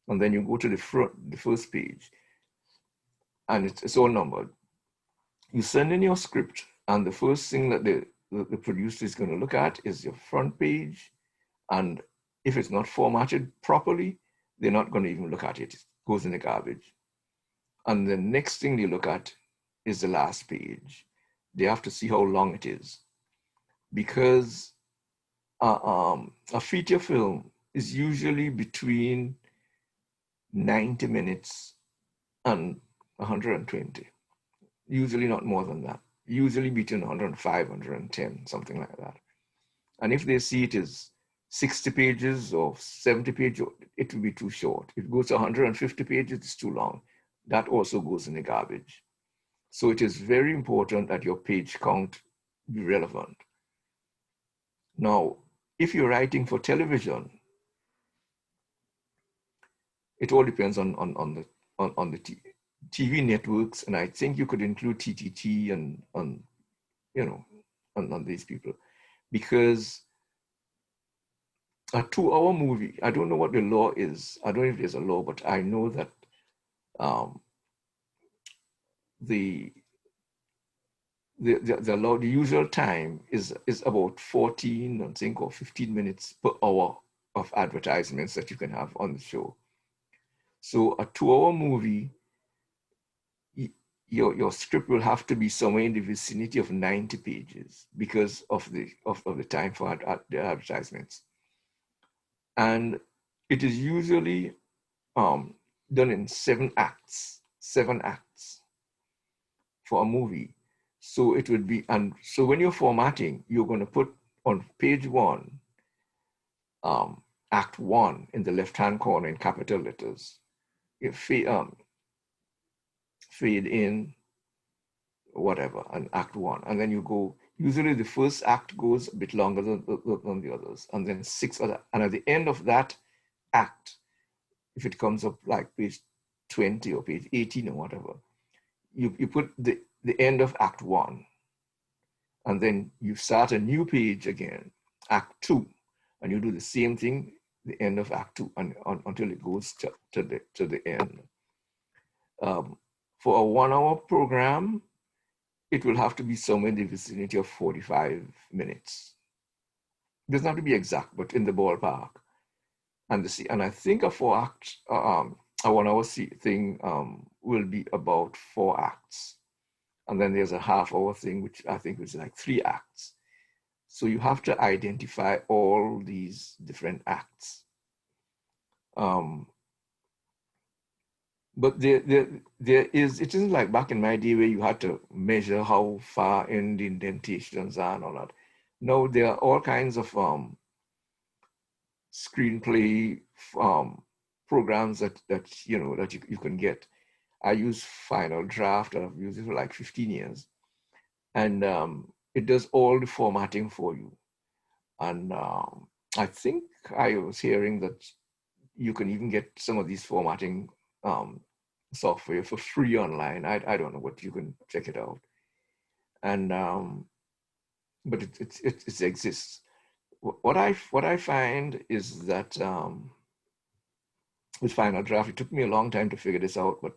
And then you go to the first page, and it's all numbered. You send in your script, and the first thing that the producer is going to look at is your front page. And if it's not formatted properly, they're not going to even look at it. It goes in the garbage. And the next thing they look at is the last page. They have to see how long it is, because a feature film is usually between 90 minutes and 120. Usually not more than that. Usually between 105, 110, something like that. And if they see it is 60 pages or 70 pages, it will be too short. If it goes to 150 pages, it's too long. That also goes in the garbage. So it is very important that your page count be relevant. Now, if you're writing for television, it all depends on the TV networks, and I think you could include TTT and on these people, because a 2-hour movie, I don't know what the law is. I don't know if there's a law, but I know that the law, the usual time is about 14, I think, or 15 minutes per hour of advertisements that you can have on the show. So a 2-hour movie, your script will have to be somewhere in the vicinity of 90 pages because of the time for the advertisements. And it is usually done in 7 acts for a movie. So it would be, and so when you're formatting, you're going to put on page 1, act 1 in the left-hand corner in capital letters. You fade in, whatever, and act 1. And then you go, usually the first act goes a bit longer than the others, and then 6 other. And at the end of that act, if it comes up like page 20 or page 18 or whatever, you put the end of act 1. And then you start a new page again, act 2, and you do the same thing, the end of act 2, and until it goes to the end. For a 1-hour program, it will have to be somewhere in the vicinity of 45 minutes. It doesn't have to be exact, but in the ballpark. And I think a 4-act, a 1-hour thing will be about 4 acts. And then there's a half-hour thing, which I think is like 3 acts. So you have to identify all these different acts. But it isn't like back in my day where you had to measure how far in the indentations are and all that. No, there are all kinds of screenplay programs that you can get. I use Final Draft. I've used it for like 15 years. And it does all the formatting for you. And I think I was hearing that you can even get some of these formatting software for free online. I don't know, but you can check it out. And but it exists. What I find is that with Final Draft, it took me a long time to figure this out, but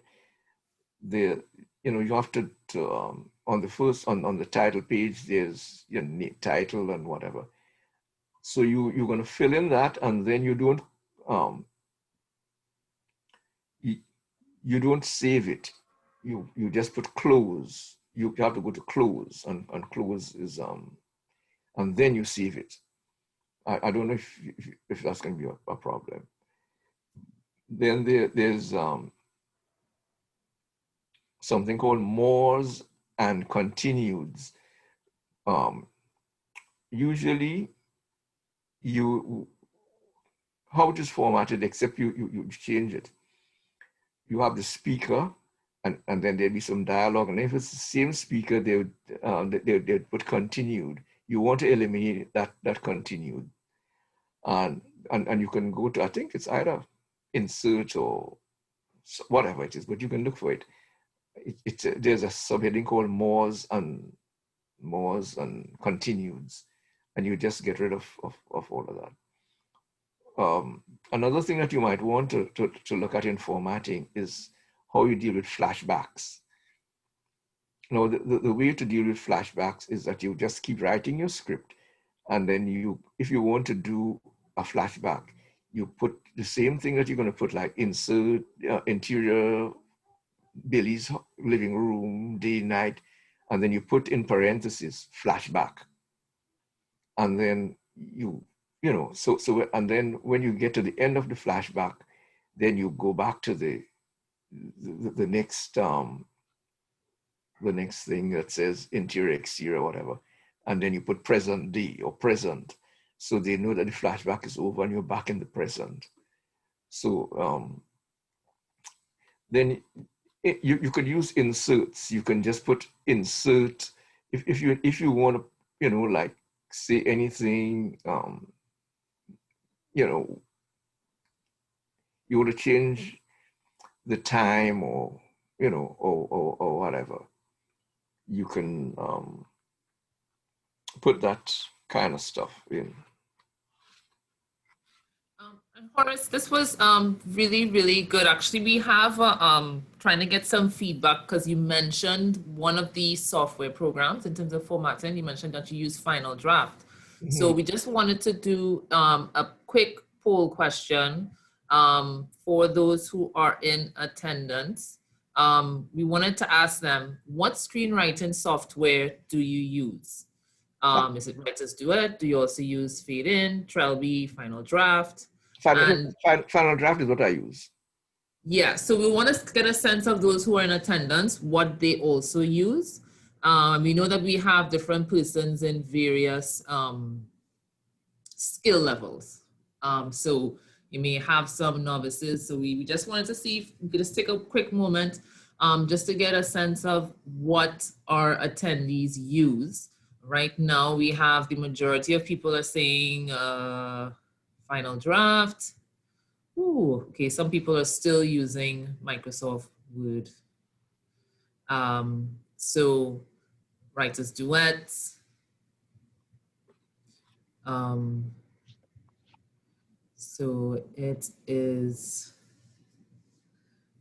you have to on the title page, there's your title and whatever. So you're going to fill in that, and then you don't save it. You just put close. You have to go to close, and close is and then you save it. I don't know if that's going to be a problem. Then there's something called mores and continueds. Usually, how it is formatted, except you change it. You have the speaker, and then there'd be some dialogue, and if it's the same speaker, they would put continued. You want to eliminate that continued, and you can go to, I think it's either insert or whatever it is, but you can look for it. There's a subheading called mores and continueds, and you just get rid of all of that. Another thing that you might want to look at in formatting is how you deal with flashbacks. Now, the way to deal with flashbacks is that you just keep writing your script, and then if you want to do a flashback, you put the same thing that you're going to put, like insert interior Billy's living room, day, night, and then you put in parentheses flashback, and then and then when you get to the end of the flashback, then you go back to the next thing that says interior, exterior, whatever, and then you put present day or present, so they know that the flashback is over and you're back in the present. So then you could use inserts. You can just put insert if you want to, you know, like say anything, you know, you want to change the time or, you know, or whatever, you can put that kind of stuff in. And Horace, this was really, really good. Actually, we have trying to get some feedback because you mentioned one of the software programs in terms of formatting. You mentioned that you use Final Draft. So we just wanted to do a quick poll question for those who are in attendance. We wanted to ask them, what screenwriting software do you use? Is it Writers Duet? Do you also use Fade In, Trelby, Final Draft? Final Draft is what I use. Yeah, so we want to get a sense of those who are in attendance, what they also use. We know that we have different persons in various skill levels. So you may have some novices. So we just wanted to see if we could just take a quick moment just to get a sense of what our attendees use. Right now, we have the majority of people are saying Final Draft. Ooh, okay, some people are still using Microsoft Word. So Writers Duet. So it is,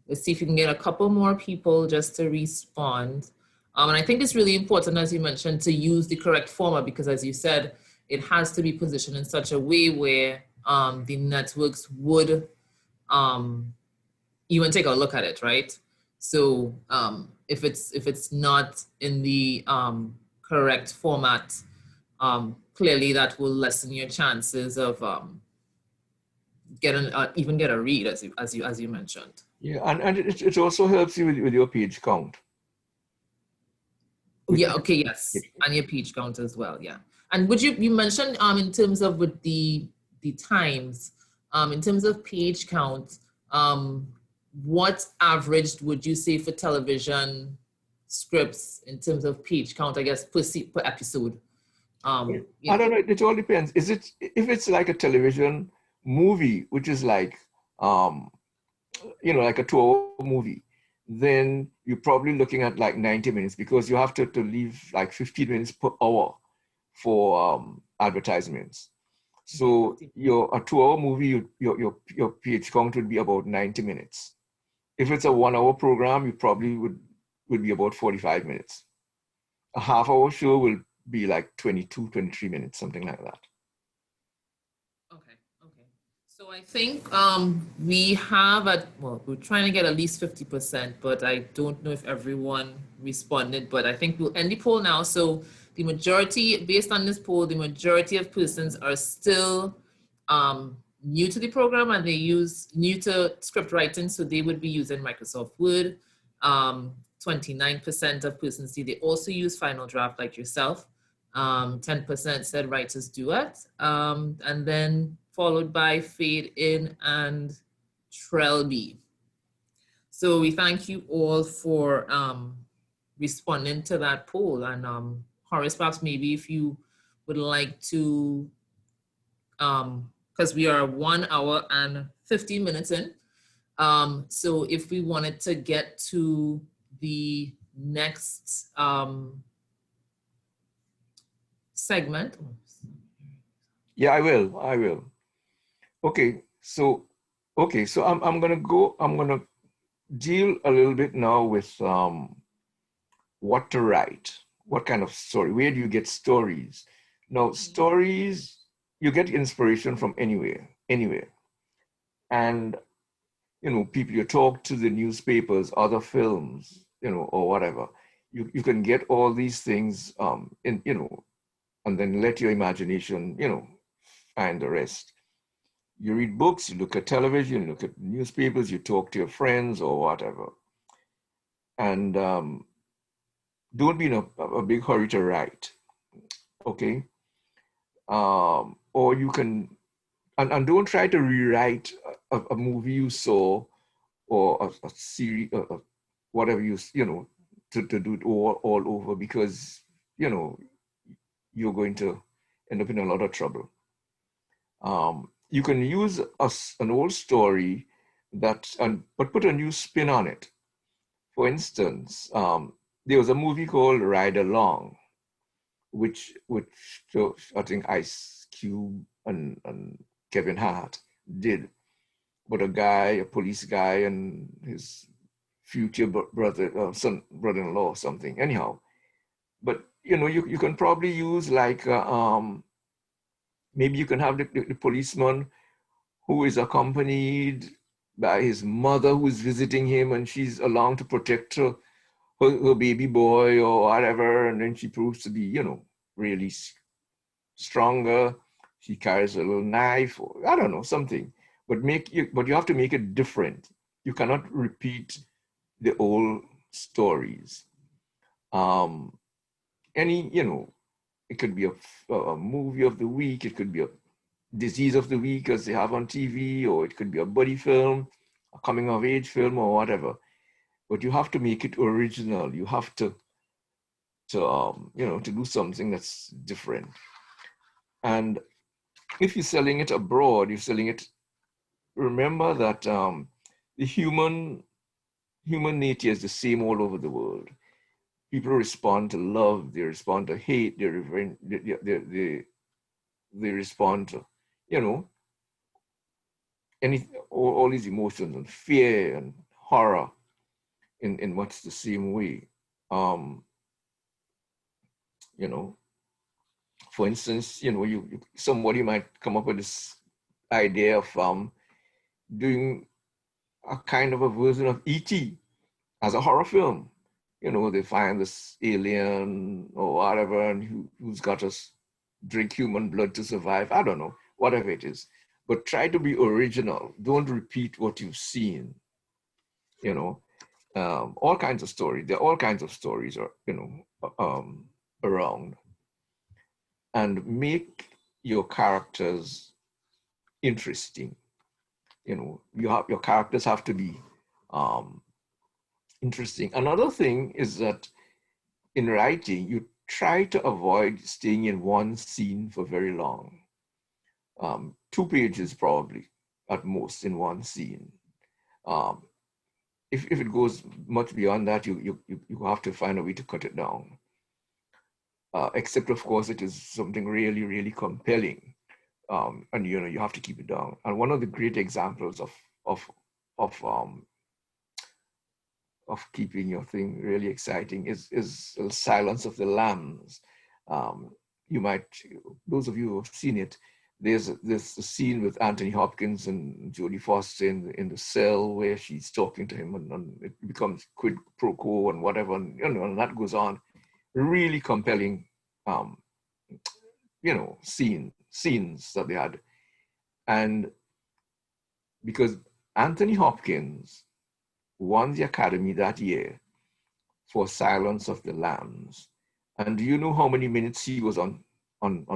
let's see if we can get a couple more people just to respond. And I think it's really important, as you mentioned, to use the correct format because, as you said, it has to be positioned in such a way where the networks would even take a look at it, right? So if it's not in the correct format, clearly that will lessen your chances of even get a read, as you mentioned. Yeah, and it also helps you with your page count. Yeah, okay, yes, and your page count as well, yeah. And would you mentioned in terms of with the times, in terms of page count, what averaged would you say for television scripts in terms of page count, I guess, per episode? I don't know, it all depends. If it's like a television movie, which is like, you know, like a 2-hour movie, then you're probably looking at like 90 minutes because you have to leave like 15 minutes per hour for advertisements. So a 2-hour movie, your page count would be about 90 minutes. If it's a 1-hour program, you probably would be about 45 minutes. A half-hour show will be like 22, 23 minutes, something like that. Okay. So I think we have we're trying to get at least 50%, but I don't know if everyone responded, but I think we'll end the poll now. So the majority, based on this poll, the majority of persons are still new to the program and they new to script writing, so they would be using Microsoft Word. 29% of persons say they also use Final Draft like yourself. 10% said Writers Duet, and then followed by Fade In and Trelby. So we thank you all for responding to that poll. And Horace, perhaps maybe if you would like to, because we are 1 hour and 15 minutes in, so if we wanted to get to the next segment. Yeah, I will. Okay, so I'm gonna deal a little bit now with what to write, what kind of story, where do you get stories? Now, stories, you get inspiration from anywhere. And, you know, people, you talk to the newspapers, other films, you know, or whatever. You can get all these things you know, and then let your imagination, you know, find the rest. You read books, you look at television, you look at newspapers, you talk to your friends or whatever. And don't be in a big hurry to write, okay? Or you can, and don't try to rewrite a movie you saw or a series, whatever to do it all over, because, you're going to end up in a lot of trouble. You can use an old story but put a new spin on it. For instance, there was a movie called Ride Along, which I think Ice Cube and Kevin Hart did. But a police guy, and his future brother-in-law or something. Anyhow, but you can probably use like maybe you can have the policeman who is accompanied by his mother who is visiting him, and she's along to protect her baby boy or whatever, and then she proves to be really stronger. She carries a little knife, or I don't know, something. But you have to make it different. You cannot repeat the old stories. It could be a movie of the week. It could be a disease of the week, as they have on TV, or it could be a buddy film, a coming of age film, or whatever. But you have to make it original. You have to do something that's different. And if you're selling it abroad, remember that the human nature is the same all over the world. People respond to love, they respond to hate, they respond to, all these emotions, and fear and horror in much the same way. For instance, somebody might come up with this idea of doing a kind of a version of E.T. as a horror film. They find this alien or whatever, and who's got to drink human blood to survive. I don't know, whatever it is. But try to be original. Don't repeat what you've seen. All kinds of stories. There are all kinds of stories, around. And make your characters interesting. Your characters have to be interesting. Another thing is that in writing, you try to avoid staying in one scene for very long. 2 pages probably at most in one scene. If it goes much beyond that, you have to find a way to cut it down. Except, of course, it is something really, really compelling. And you have to keep it down. And one of the great examples of keeping your thing really exciting is Silence of the Lambs. Those of you who have seen it, there's a scene with Anthony Hopkins and Jodie Foster in the cell where she's talking to him, and it becomes quid pro quo and whatever, and that goes on. Really compelling, scenes that they had. And because Anthony Hopkins won the Academy that year for Silence of the Lambs. And do you know how many minutes he was on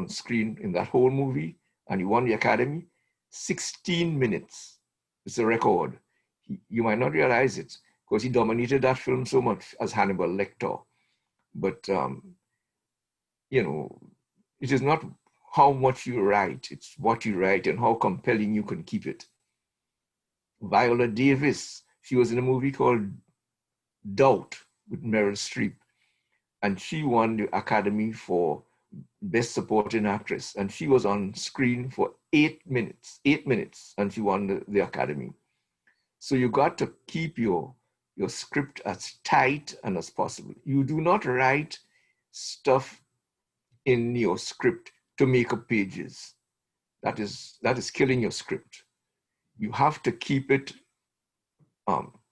screen in that whole movie? And he won the Academy? 16 minutes. It's a record. You might not realize it because he dominated that film so much as Hannibal Lecter. But, it is not how much you write, it's what you write and how compelling you can keep it. Viola Davis, she was in a movie called Doubt with Meryl Streep, and she won the Academy for Best Supporting Actress, and she was on screen for 8 minutes, and she won the Academy. So you got to keep your script as tight and as possible. You do not write stuff in your script to make up pages. That is killing your script. You have to keep it,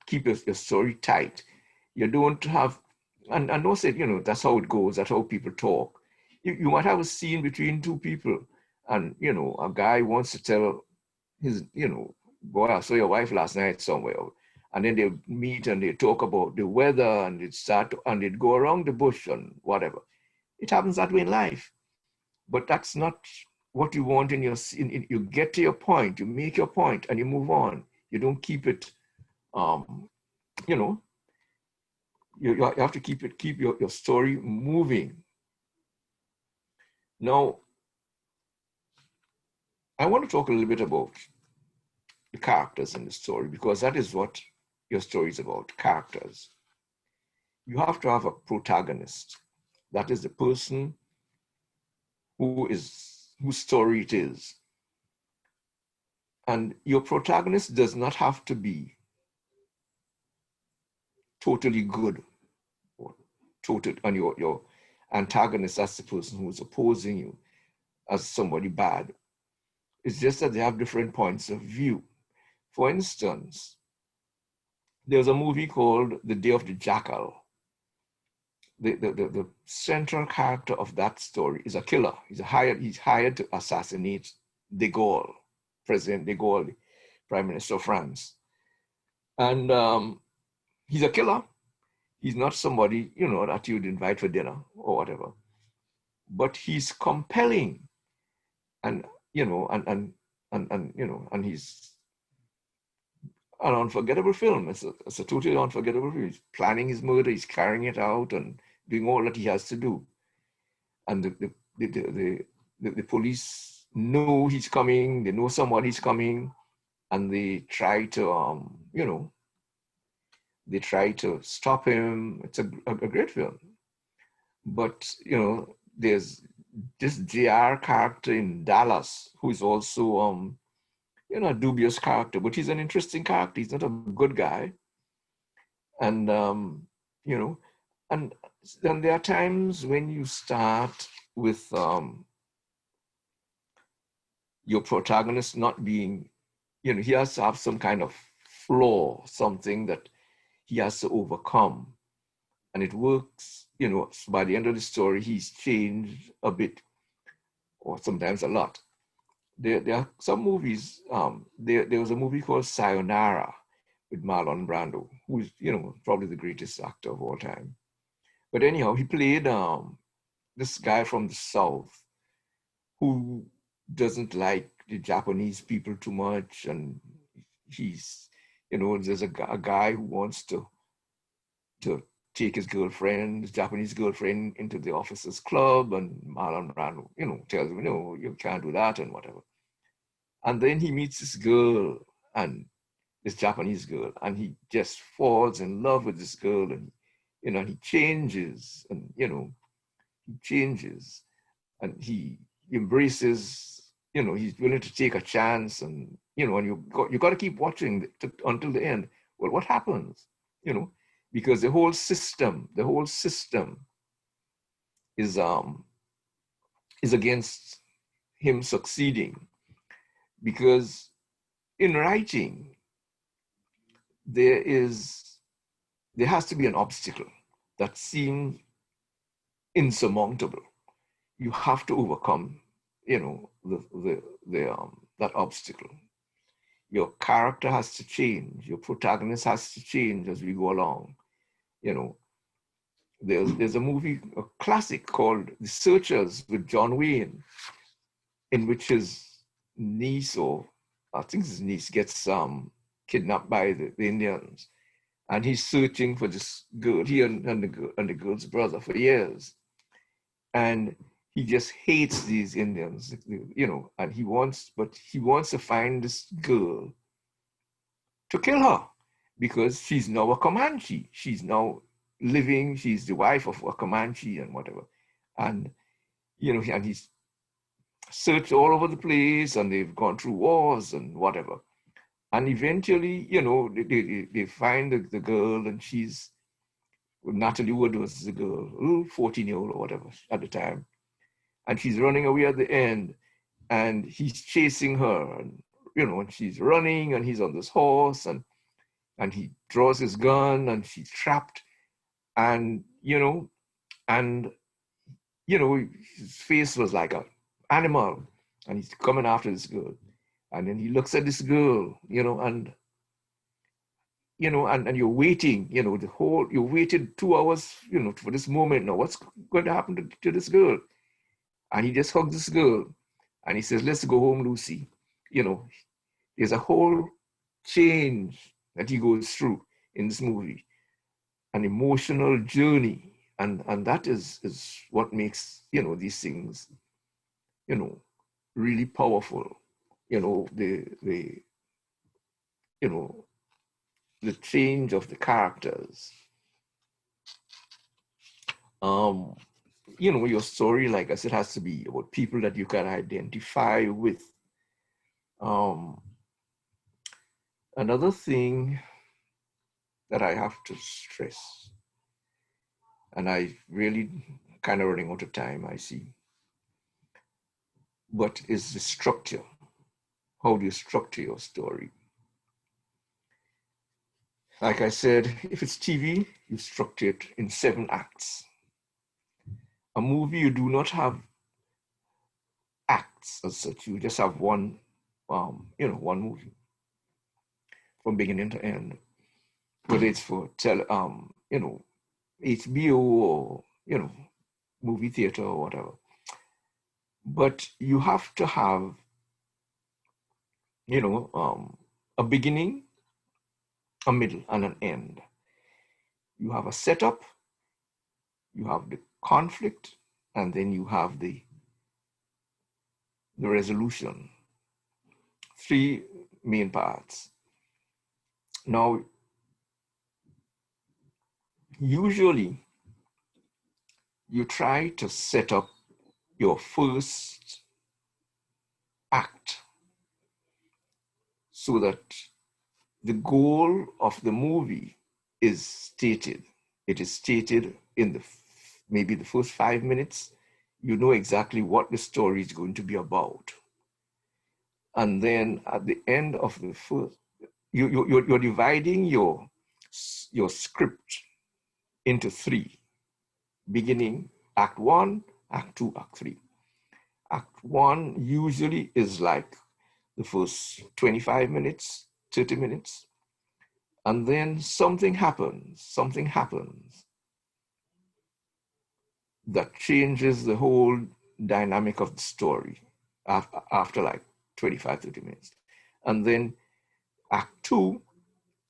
keep your story tight. You don't have, and don't say, that's how it goes, that's how people talk. You might have a scene between 2 people, and, a guy wants to tell his, boy, I saw your wife last night somewhere. And then they meet and they talk about the weather, and they'd go around the bush and whatever. It happens that way in life. But that's not what you want you get to your point, you make your point, and you move on. You don't keep it, you have to keep your story moving. Now, I want to talk a little bit about the characters in the story, because that is what your story is about, characters. You have to have a protagonist. That is the person whose story it is. And your protagonist does not have to be totally good or total, and your antagonist, that's the person who is opposing you, as somebody bad. It's just that they have different points of view. For instance, there's a movie called The Day of the Jackal. The central character of that story is a killer. He's hired to assassinate de Gaulle, President de Gaulle, Prime Minister of France. And he's a killer. He's not somebody, that you'd invite for dinner or whatever. But he's compelling, and and he's an unforgettable film. It's a totally unforgettable film. He's planning his murder, he's carrying it out and doing all that he has to do. And the police know he's coming, they know somebody's coming, and they try to, they try to stop him. It's a great film. But, there's this JR character in Dallas, who is also, a dubious character, but he's an interesting character. He's not a good guy. And, and then there are times when you start with your protagonist not being, he has to have some kind of flaw, something that he has to overcome. And it works, by the end of the story, he's changed a bit, or sometimes a lot. There are some movies, there was a movie called Sayonara with Marlon Brando, who's, probably the greatest actor of all time. But anyhow, he played this guy from the South who doesn't like the Japanese people too much. And he's, there's a guy who wants to take his Japanese girlfriend, into the officers' club, and Marlon Brando, tells him, no, you can't do that and whatever. And then he meets this girl, and this Japanese girl, and he just falls in love with this girl, and, he changes, and, he changes, and he embraces, he's willing to take a chance, and, and you got to keep watching until the end. Well, what happens? Because the whole system is against him succeeding. Because in writing, there has to be an obstacle that seems insurmountable. You have to overcome, that obstacle. Your character has to change. Your protagonist has to change as we go along. There's a movie, a classic called The Searchers with John Wayne, in which his niece, or I think his niece, gets kidnapped by the Indians, and he's searching for this girl, he and the girl's brother, for years, and he just hates these Indians, and he wants to find this girl to kill her, because she's now a Comanche. She's now living, she's the wife of a Comanche and whatever. And, and he's searched all over the place, and they've gone through wars and whatever. And eventually, they find the girl, and she's, Natalie Wood was the girl, 14-year-old or whatever at the time. And she's running away at the end, and he's chasing her, and, and she's running, and he's on this horse, and he draws his gun, and she's trapped, and, his face was like an animal, and he's coming after this girl. And then he looks at this girl, and you're waiting, you waited 2 hours, for this moment. Now, what's going to happen to this girl? And he just hugs this girl, and he says, let's go home, Lucy. There's a whole change that he goes through in this movie. an emotional journey. And that is what makes, these things, really powerful. The the change of the characters. Your story, like I said, has to be about people that you can identify with. Another thing that I have to stress, and I really kind of running out of time, I see, but is the structure. How do you structure your story? Like I said, if it's TV, you structure it in 7 acts. A movie, you do not have acts as such. You just have one movie from beginning to end. Whether it's for HBO or movie theater or whatever. But you have to have a beginning, a middle, and an end. You have a setup, you have the conflict, and then you have the resolution. 3 main parts. Now, usually you try to set up your first act so that the goal of the movie is stated. It is stated in maybe the first 5 minutes. You know exactly what the story is going to be about. And then at the end of the first, you're dividing your script into 3. Beginning, Act 1, Act 2, Act 3. Act 1 usually is like the first 25 minutes, 30 minutes. And then something happens that changes the whole dynamic of the story after like 25, 30 minutes. And then Act 2,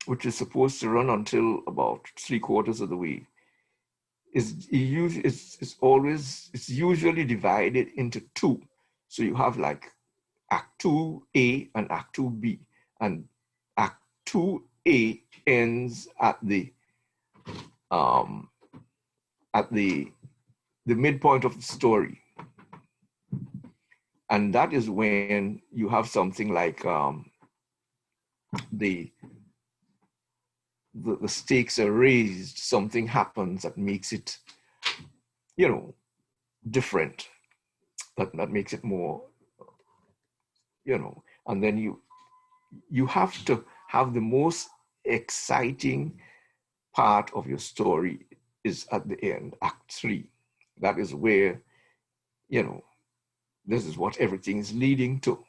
which is supposed to run until about 3/4 of the way, it's usually divided into 2. So you have like Act 2A and Act 2B. And Act 2A ends at the midpoint of the story. And that is when you have something like the stakes are raised, something happens that makes it, different, that makes it more, and then you have to have the most exciting part of your story is at the end, Act 3. That is where, this is what everything is leading to.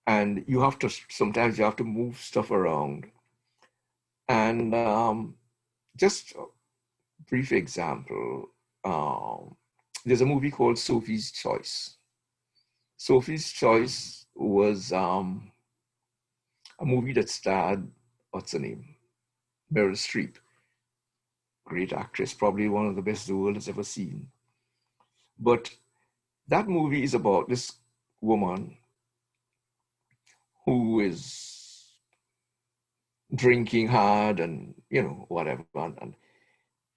And sometimes you have to move stuff around. And just a brief example, there's a movie called Sophie's Choice. Sophie's Choice was a movie that starred, what's her name? Meryl Streep. Great actress, probably one of the best the world has ever seen. But that movie is about this woman who is drinking hard and, whatever. And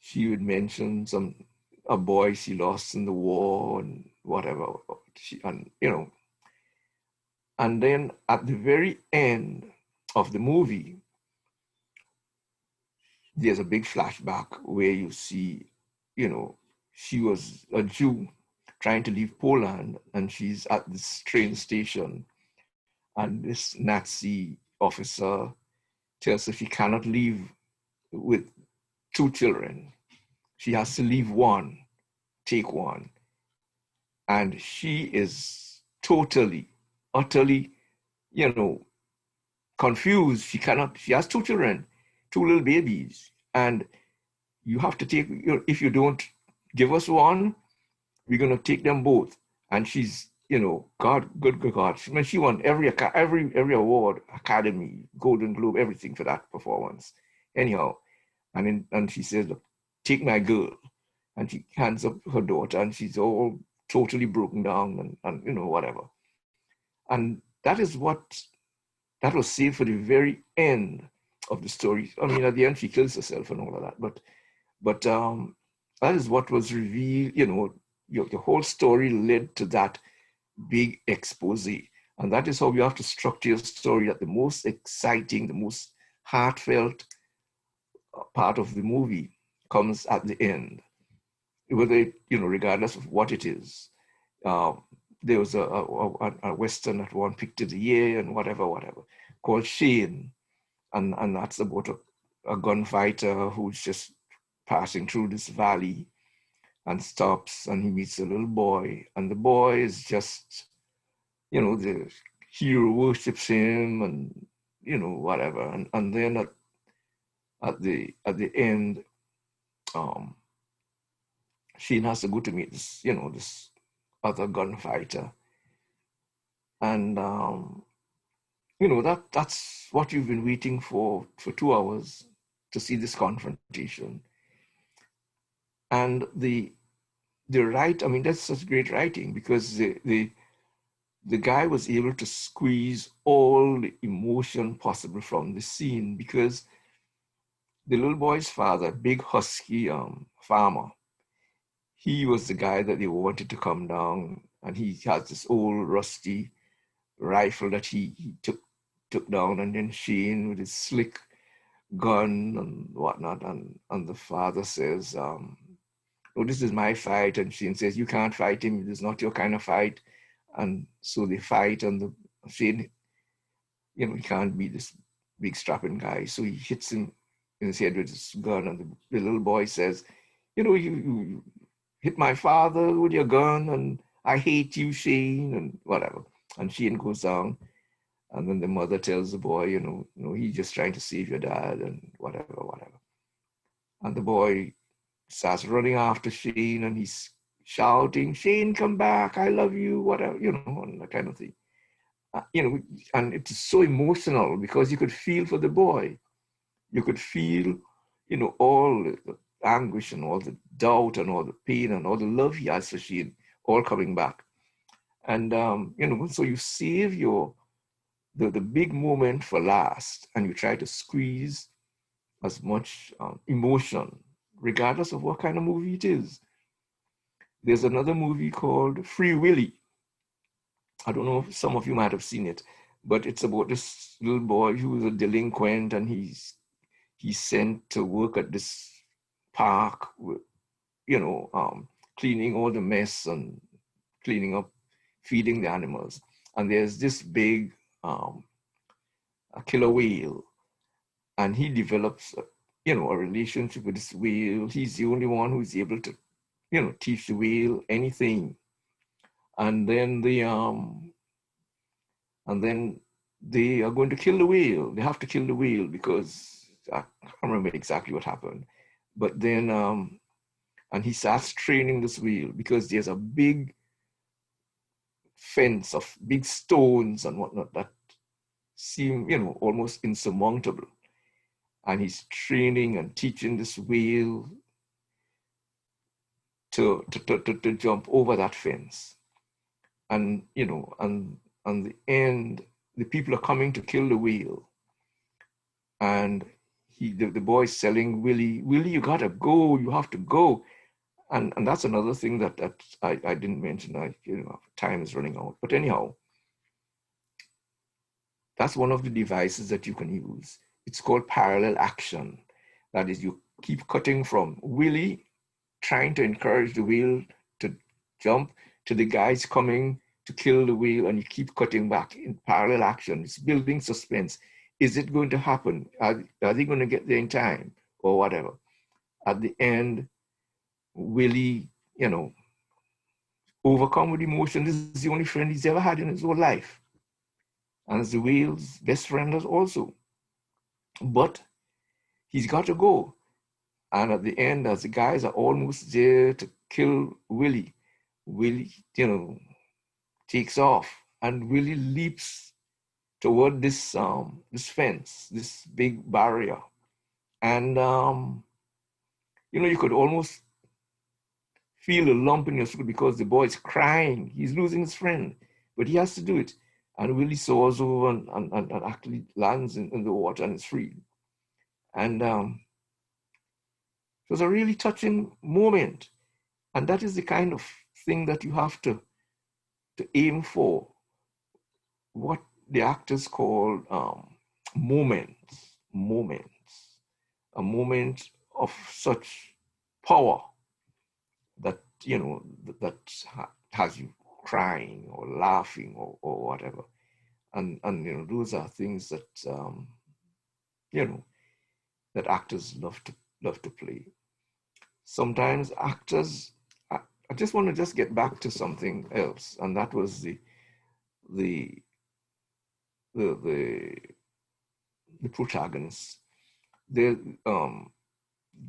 she would mention a boy she lost in the war and whatever. And then at the very end of the movie, there's a big flashback where you see, she was a Jew trying to leave Poland, and she's at this train station, and this Nazi officer tells her she cannot leave with 2 children. She has to leave one, take one. And she is totally, utterly, confused. She has 2 children, 2 little babies. And you have to take, if you don't give us one, we're going to take them both. And she's, good God. She won every award, Academy, Golden Globe, everything for that performance. Anyhow, And she says, look, take my girl. And she hands up her daughter, and she's all totally broken down and whatever. And that was saved for the very end of the story. I mean, at the end, she kills herself and all of that. But that is what was revealed. The whole story led to that big expose. And that is how you have to structure your story, that the most exciting, the most heartfelt part of the movie comes at the end, whether regardless of what it is. There was a Western that won Picture of the Year and whatever, called Shane. And that's about a gunfighter who's just passing through this valley and stops, and he meets a little boy. And the boy is just, the hero worships him and, whatever. And then at the end, Shane has to go to meet this, this other gunfighter. And, that's what you've been waiting for 2 hours, to see this confrontation. And the that's such great writing, because the guy was able to squeeze all the emotion possible from the scene, because the little boy's father, big husky farmer, he was the guy that they wanted to come down, and he has this old rusty rifle that he took down, and then Shane with his slick gun and whatnot, and the father says, oh, this is my fight, and Shane says, you can't fight him, this is not your kind of fight. And so they fight, and Shane, he can't be this big strapping guy, so he hits him in his head with his gun, and the little boy says, you hit my father with your gun, and I hate you, Shane, and whatever. And Shane goes down, and then the mother tells the boy, he's just trying to save your dad, and whatever. And the boy starts running after Shane, and he's shouting, Shane, come back, I love you, whatever, and that kind of thing. And it's so emotional, because you could feel for the boy. You could feel, all the anguish and all the doubt and all the pain and all the love he has for Shane, all coming back. And, so you save the big moment for last, and you try to squeeze as much emotion, regardless of what kind of movie it is. There's another movie called Free Willy. I don't know if some of you might have seen it, but it's about this little boy who is a delinquent, and he's sent to work at this park, cleaning all the mess and cleaning up, feeding the animals. And there's this big a killer whale, and he develops a relationship with this whale. He's the only one who's able to teach the whale anything. And then they are going to kill the whale. They have to kill the whale, because I can't remember exactly what happened. But then and he starts training this whale, because there's a big fence of big stones and whatnot that seem almost insurmountable. And he's training and teaching this whale to jump over that fence. And and the end, the people are coming to kill the whale, and the boy's telling Willie, you gotta go, you have to go. And that's another thing that I didn't mention. Time is running out. But anyhow, that's one of the devices that you can use. It's called parallel action. That is, you keep cutting from Willie trying to encourage the whale to jump to the guys coming to kill the whale, and you keep cutting back in parallel action. It's building suspense. Is it going to happen? Are they going to get there in time, or whatever? At the end, Willie, overcome with emotion. This is the only friend he's ever had in his whole life. And it's the whale's best friend also. But he's got to go. And at the end, as the guys are almost there to kill Willie, takes off, and Willie leaps toward this fence, this big barrier. And You could almost feel a lump in your throat because the boy is crying. He's losing his friend, but he has to do it. And Willie soars over and actually lands in the water and is free. And it was a really touching moment. And that is the kind of thing that you have to aim for. What the actors call moments. A moment of such power that, that has you crying or laughing or whatever. And those are things that, that actors love to play. Sometimes actors, I just want to just get back to something else, and that was the protagonist. The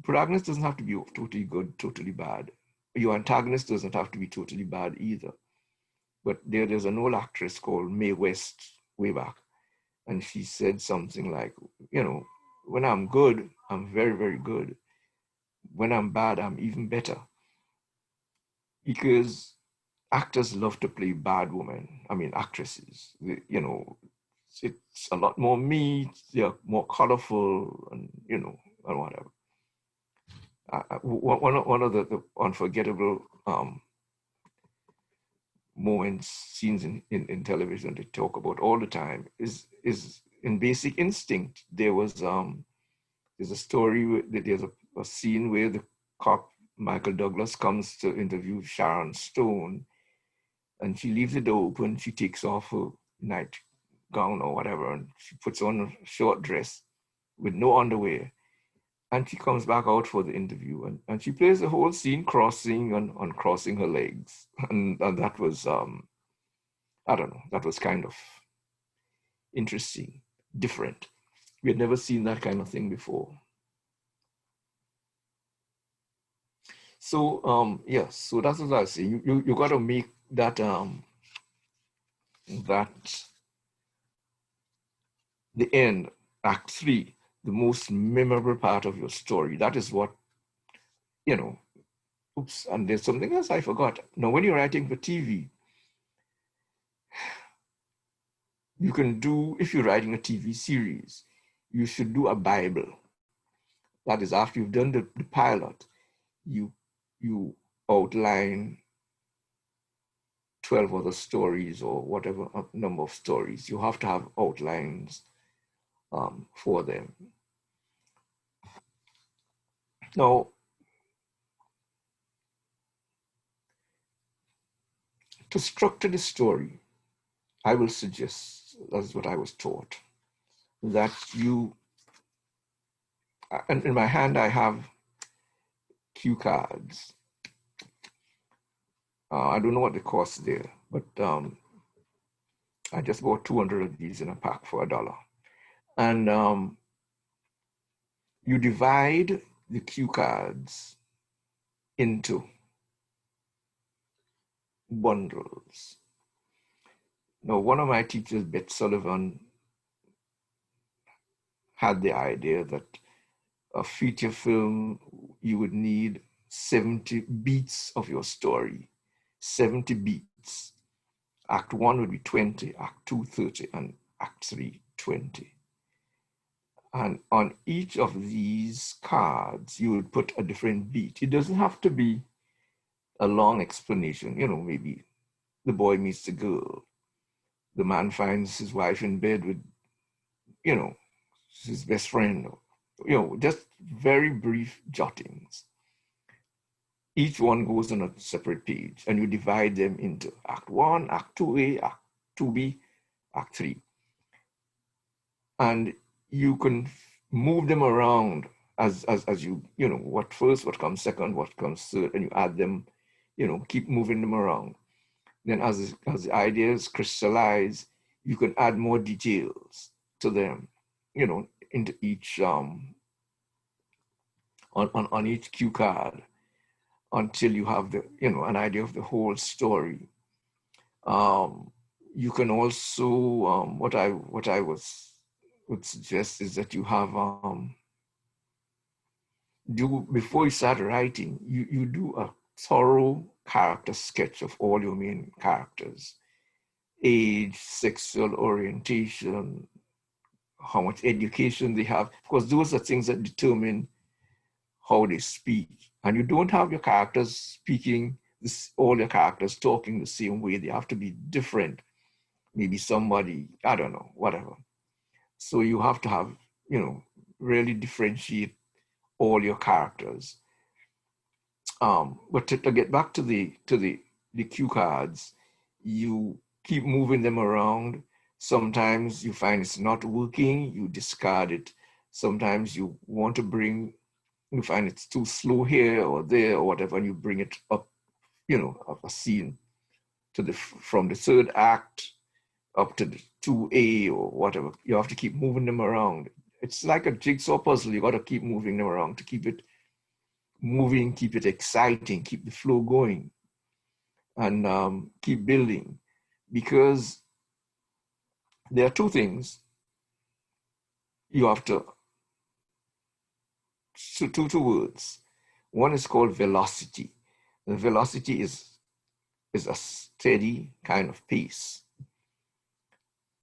protagonist doesn't have to be totally good, totally bad. Your antagonist doesn't have to be totally bad either. But there's an old actress called Mae West way back, and she said something like, when I'm good, I'm very, very good. When I'm bad, I'm even better. Because actors love to play bad women. I mean, actresses. It's a lot more meat. They're more colorful, and and whatever. One of the unforgettable moments, scenes in television they talk about all the time is in Basic Instinct. There's a story, there's a scene where the cop Michael Douglas comes to interview Sharon Stone, and she leaves the door open. She takes off her nightgown or whatever, and she puts on a short dress with no underwear. And she comes back out for the interview, and she plays the whole scene crossing and uncrossing her legs. And that was, I don't know, that was kind of interesting, different. We had never seen that kind of thing before. So, yes, so that's what I was saying. You got to make that, that the end, Act 3, the most memorable part of your story. That is what, oops, and there's something else I forgot. Now, when you're writing for TV, you can do, if you're writing a TV series, you should do a Bible. That is, after you've done the pilot, you outline 12 other stories or whatever number of stories. You have to have outlines for them. Now, to structure the story, I will suggest, that's what I was taught, that you, and in my hand I have cue cards. I don't know what the cost there, but I just bought 200 of these in a pack for $1. And you divide the cue cards into bundles. Now, one of my teachers, Beth Sullivan, had the idea that a feature film, you would need 70 beats of your story, 70 beats. Act 1 would be 20, Act 2, 30, and Act 3, 20. And on each of these cards, you would put a different beat. It doesn't have to be a long explanation. Maybe the boy meets the girl. The man finds his wife in bed with, his best friend. Just very brief jottings. Each one goes on a separate page, and you divide them into Act 1, Act 2A, Act 2B, Act 3. And you can move them around as you, what first, what comes second, what comes third, and you add them, keep moving them around. Then as the ideas crystallize, you can add more details to them, into each, on each cue card, until you have the, an idea of the whole story. You can also, what I would suggest is that you have, before you start writing, you do a thorough character sketch of all your main characters: age, sexual orientation, how much education they have. Of course, those are things that determine how they speak. And you don't have your characters speaking, all your characters talking the same way. They have to be different. Maybe somebody, I don't know, whatever. So you have to have, really differentiate all your characters. But to get back to the cue cards, you keep moving them around. Sometimes you find it's not working, you discard it. Sometimes you want to you find it's too slow here or there or whatever, and you bring it up, of a scene from the third act up to the 2A or whatever. You have to keep moving them around. It's like a jigsaw puzzle. You got to keep moving them around to keep it moving, keep it exciting, keep the flow going, and keep building. Because there are two things you have to, two words. One is called velocity. The velocity is a steady kind of pace.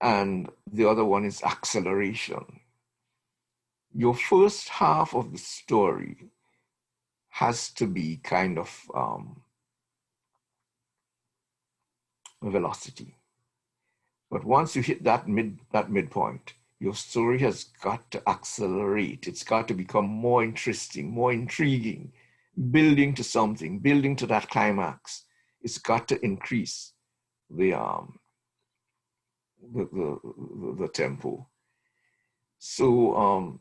And the other one is acceleration. Your first half of the story has to be kind of velocity. But once you hit that midpoint, your story has got to accelerate. It's got to become more interesting, more intriguing, building to something, building to that climax. It's got to increase the tempo. So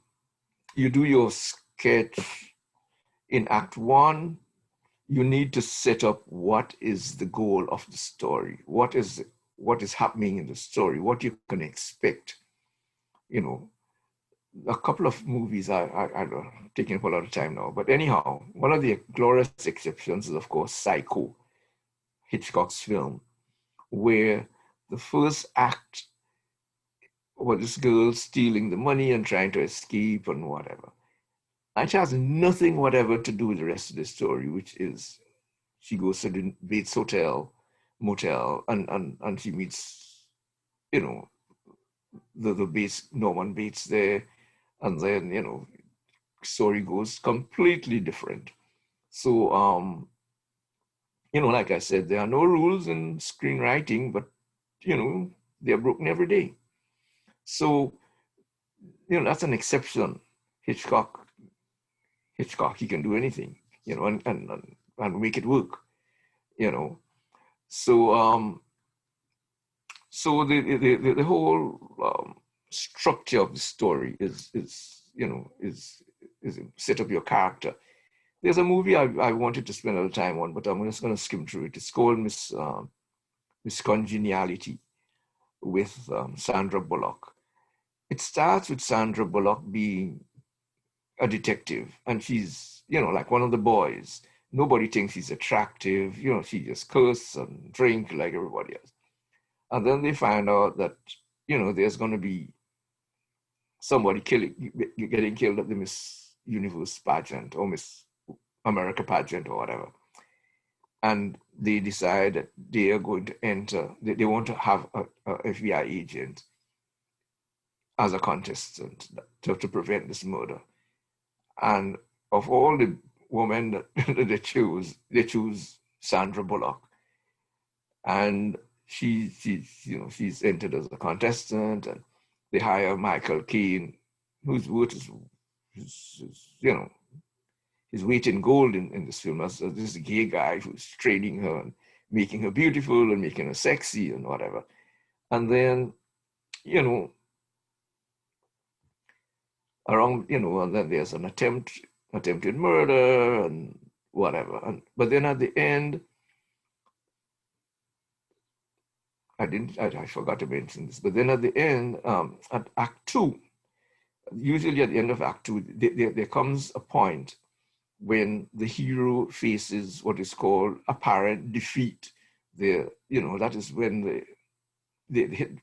you do your sketch in Act 1. You need to set up what is the goal of the story, what is happening in the story, what you can expect. A couple of movies are taking up a lot of time now, but anyhow, one of the glorious exceptions is, of course, Psycho, Hitchcock's film, where the first act was this girl stealing the money and trying to escape and whatever. It has nothing whatever to do with the rest of the story, which is she goes to the Bates motel, and she meets, the Bates, Norman Bates there, and then, story goes completely different. So, like I said, there are no rules in screenwriting, but, they're broken every day. So, that's an exception. Hitchcock, he can do anything, and make it work, So, so the whole structure of the story is set up your character. There's a movie I wanted to spend a little time on, but I'm just going to skim through it. It's called Miss Congeniality with Sandra Bullock. It starts with Sandra Bullock being a detective, and she's, like one of the boys. Nobody thinks he's attractive. She just curses and drink like everybody else. And then they find out that, there's going to be somebody getting killed at the Miss Universe pageant or Miss America pageant or whatever. And they decide that they are going to enter, they want to have a FBI agent as a contestant to prevent this murder. And of all the women that they choose Sandra Bullock. And she's entered as a contestant, and they hire Michael Caine, whose word is his weight in gold in this film as this gay guy who's training her and making her beautiful and making her sexy and whatever. And then, around, and then there's an attempted murder and whatever. But then at the end, I forgot to mention this, but then at the end, at Act 2, usually at the end of Act 2, there comes a point when the hero faces what is called apparent defeat. That is when they hit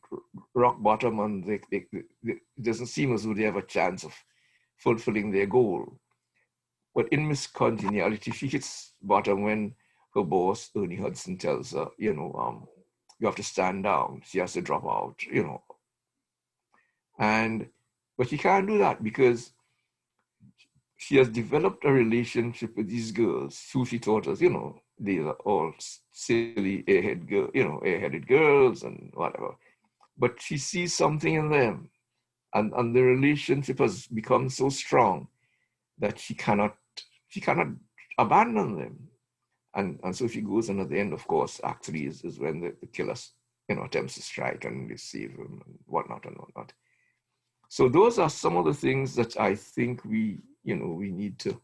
rock bottom, and it doesn't seem as though they have a chance of fulfilling their goal. But in Miss Congeniality, she hits bottom when her boss, Ernie Hudson, tells her, you have to stand down. She has to drop out, but she can't do that because she has developed a relationship with these girls who she taught us, these are all silly airheaded girls and whatever. But she sees something in them, and the relationship has become so strong that she cannot abandon them. And so she goes, and at the end, of course, actually is when the killer, attempts to strike and they save him and whatnot and whatnot. So those are some of the things that I think we need to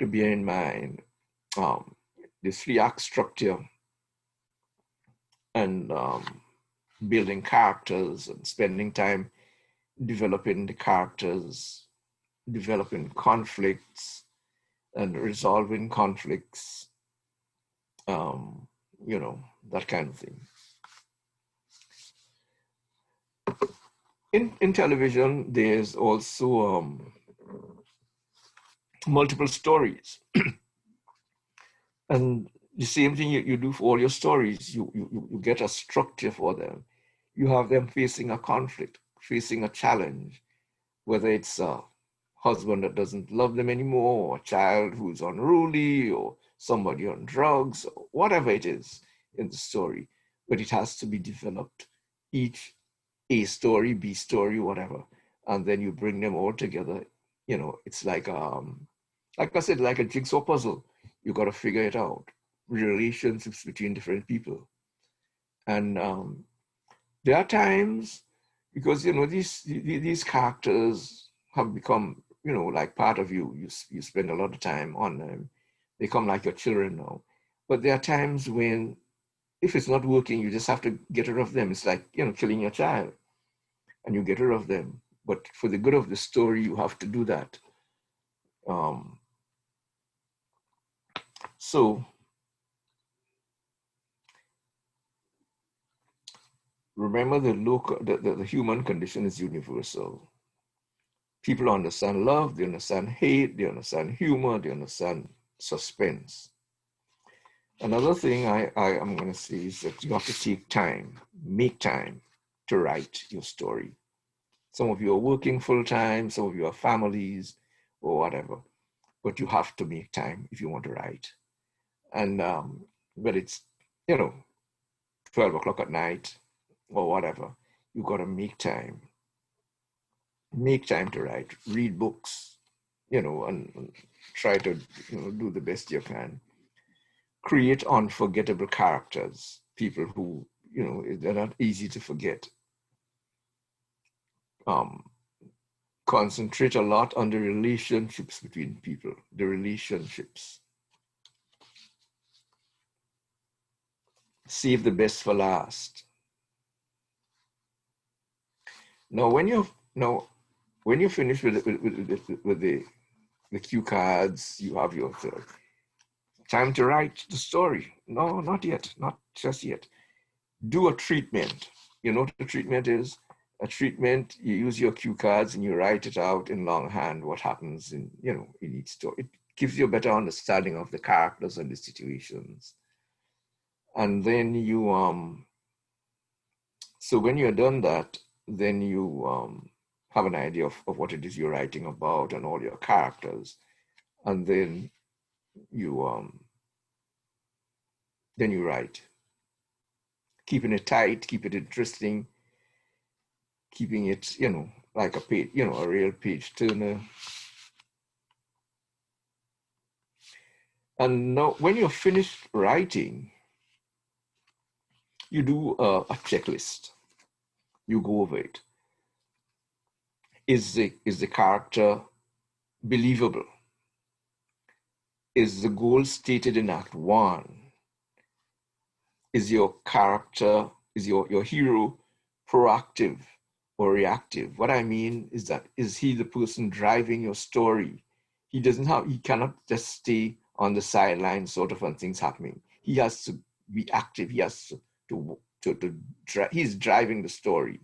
bear in mind. The 3-act structure and building characters and spending time developing the characters, developing conflicts and resolving conflicts, that kind of thing. In television, there's also multiple stories. And the same thing you do for all your stories, you get a structure for them. You have them facing a conflict, facing a challenge, whether it's a husband that doesn't love them anymore, or a child who's unruly, or somebody on drugs, or whatever it is in the story. But it has to be developed, each A story, B story, whatever. And then you bring them all together. It's like I said, like a jigsaw puzzle. You got to figure it out. Relationships between different people. And there are times, because these characters have become like part of you. You spend a lot of time on them. They come like your children now. But there are times when, if it's not working, you just have to get rid of them. It's like killing your child, and you get rid of them. But for the good of the story, you have to do that. So remember, the human condition is universal. People understand love, they understand hate, they understand humor, they understand suspense. Another thing I am going to say is that you have to take time, make time to write your story. Some of you are working full time, some of you are families or whatever, but you have to make time if you want to write. And but it's 12 o'clock at night or whatever, you got to make time to write, read books, and try to do the best you can. Create unforgettable characters, people who they're not easy to forget. Concentrate a lot on the relationships between people, the relationships. Save the best for last. Now, when you finish with the cue cards, you have your time to write the story. No, not yet, not just yet. Do a treatment. You know what the treatment is? A treatment, you use your cue cards and you write it out in longhand, what happens in each story. It gives you a better understanding of the characters and the situations. And then you, so when you're done that, then you have an idea of what it is you're writing about and all your characters. And then you write. Keeping it tight, keep it interesting, keeping it, like a page, a real page turner. And now when you're finished writing, you do a checklist. You go over it. Is the character believable? Is the goal stated in Act 1? Is your character, is your hero proactive or reactive? What I mean is that, is he the person driving your story? He cannot just stay on the sidelines sort of when things happening. He has to be active. He has to he's driving the story.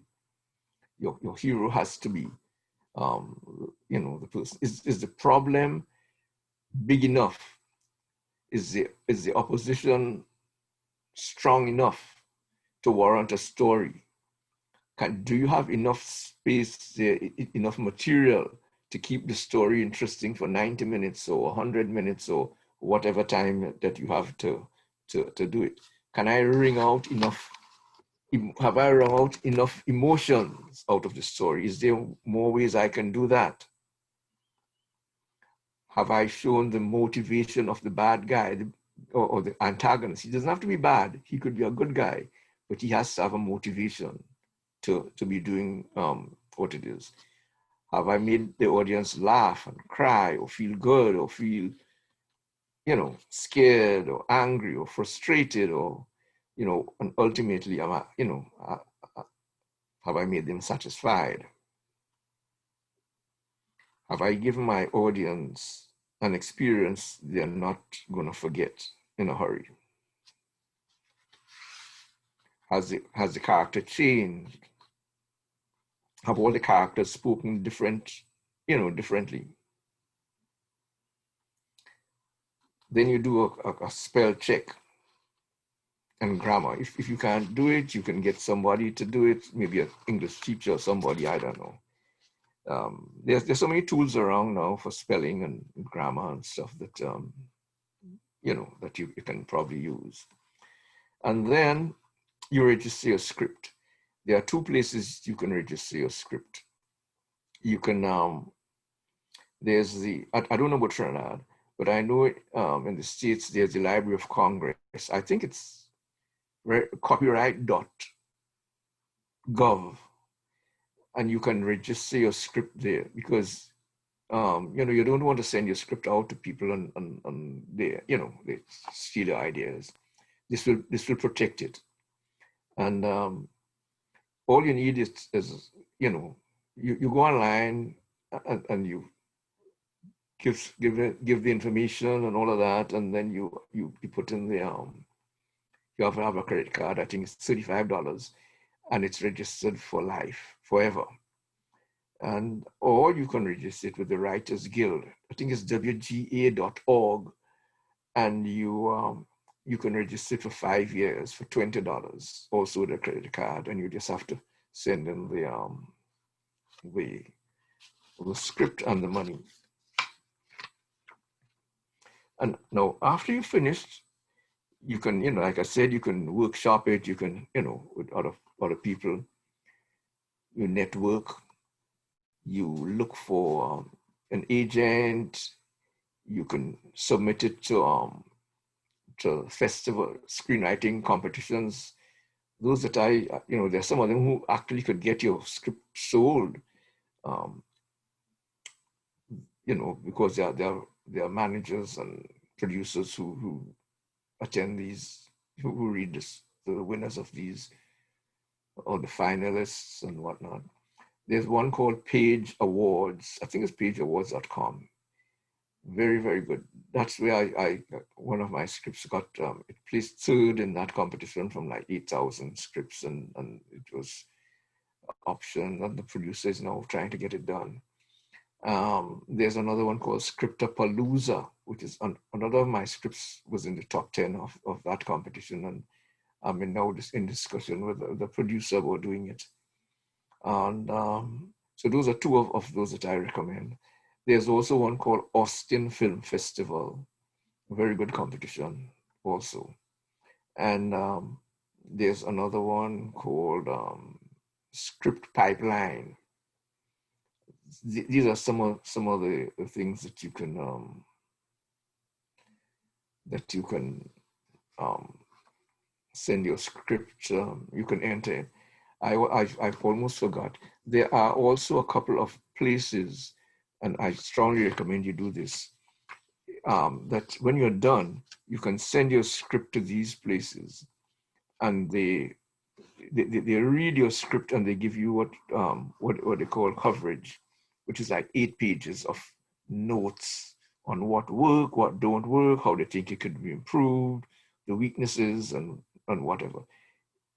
Your hero has to be, the person. Is the problem big enough? Is the opposition strong enough to warrant a story? Do you have enough space, enough material to keep the story interesting for 90 minutes or 100 minutes or whatever time that you have to do it? Can I wring out enough? Have I wrung out enough emotions out of the story? Is there more ways I can do that? Have I shown the motivation of the bad guy or the antagonist? He doesn't have to be bad. He could be a good guy, but he has to have a motivation to be doing what it is. Have I made the audience laugh and cry or feel good or feel, scared or angry or frustrated or, and ultimately, have I made them satisfied? Have I given my audience an experience they're not going to forget in a hurry? Has the character changed? Have all the characters spoken differently? Then you do a spell check and grammar. If you can't do it, you can get somebody to do it, maybe an English teacher or somebody, I don't know. There's so many tools around now for spelling and grammar and stuff that, that you can probably use. And then you register your script. There are two places you can register your script. You can, there's I don't know about Trinidad, but I know in the States, there's the Library of Congress. I think it's copyright.gov, and you can register your script there because, you don't want to send your script out to people and they steal your ideas. This will protect it. And all you need is you go online and you give the information and all of that, and then you put in the you have to have a credit card. I think it's $35, and it's registered for life, forever. And or you can register it with the Writers Guild. I think it's wga.org, and you can register it for 5 years for $20, also with a credit card, and you just have to send in the script and the money. And now, after you finished, you can, like I said, you can workshop it. You can, with other people, you network. You look for an agent. You can submit it to festival screenwriting competitions. Those that there's some of them who actually could get your script sold, because they are managers and producers who attend these, who read the winners of these, or the finalists and whatnot. There's one called Page Awards. I think it's pageawards.com. Very, very good. That's where I one of my scripts got, it placed third in that competition from like 8,000 scripts, and it was option, and the producer is now trying to get it done. There's another one called Scriptapalooza, which is another of my scripts was in the top 10 of that competition, and I'm now in discussion with the producer about doing it. And so those are two of those that I recommend. There's also one called Austin Film Festival, a very good competition also. And there's another one called Script Pipeline. These are some of the things that you can send your script. You can enter it. I've almost forgot. There are also a couple of places, and I strongly recommend you do this, that when you're done, you can send your script to these places, and they read your script and they give you what they call coverage, which is like 8 pages of notes on what work, what don't work, how they think it could be improved, the weaknesses and whatever.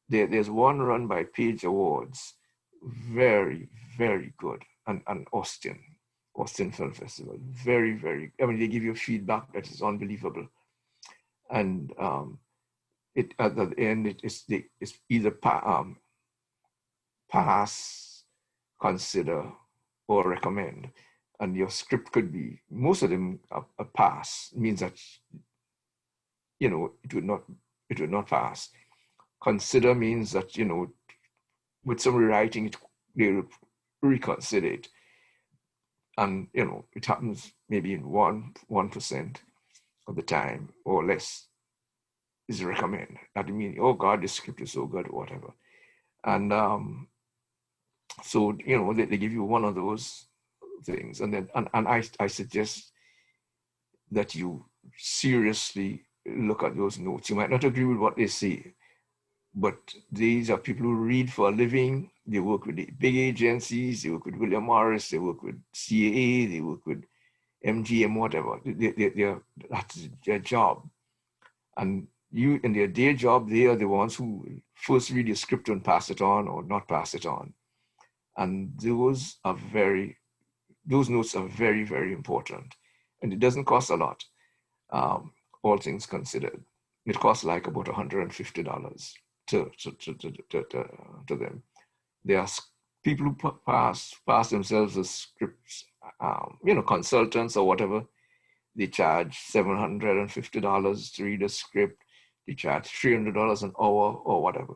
There's one run by Page Awards, very, very good, and Austin. Austin Film Festival. Very, very, I mean, they give you feedback that is unbelievable. And it at the end, it's either pass, consider, or recommend. And your script could be, most of them, a pass means that, you know, it would not pass. Consider means that, you know, with some rewriting, they'll reconsider it. And, you know, it happens maybe in 1% of the time or less is recommend. That means, oh God, this script is so good or whatever. And so, you know, they give you one of those things. And then, and I suggest that you seriously look at those notes. You might not agree with what they say, but these are people who read for a living. They work with the big agencies. They work with William Morris. They work with CAA. They work with MGM, whatever. That's their job. And you, in their day job, they are the ones who first read your script and pass it on or not pass it on. And those notes are very, very important. And it doesn't cost a lot, all things considered. It costs like about $150 to them. There are people who pass themselves as scripts, you know, consultants or whatever. They charge $750 to read a script. They charge $300 an hour or whatever.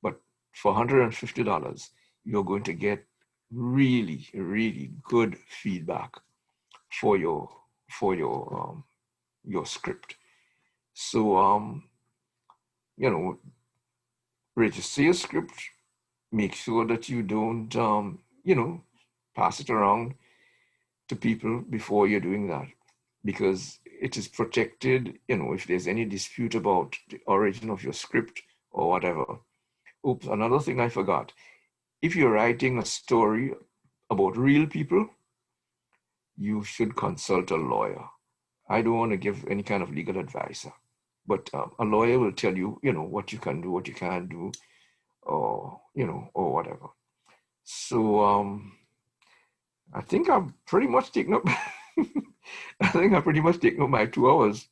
But for $150, you're going to get really, really good feedback for your script. So you know, register your script. Make sure that you don't you know, pass it around to people before you're doing that, because it is protected. You know, if there's any dispute about the origin of your script or whatever. Oops, another thing I forgot. If you're writing a story about real people, you should consult a lawyer. I don't want to give any kind of legal advice, but a lawyer will tell you, you know, what you can do, what you can't do, or, you know, or whatever. So I think I've pretty much taken up, my 2 hours.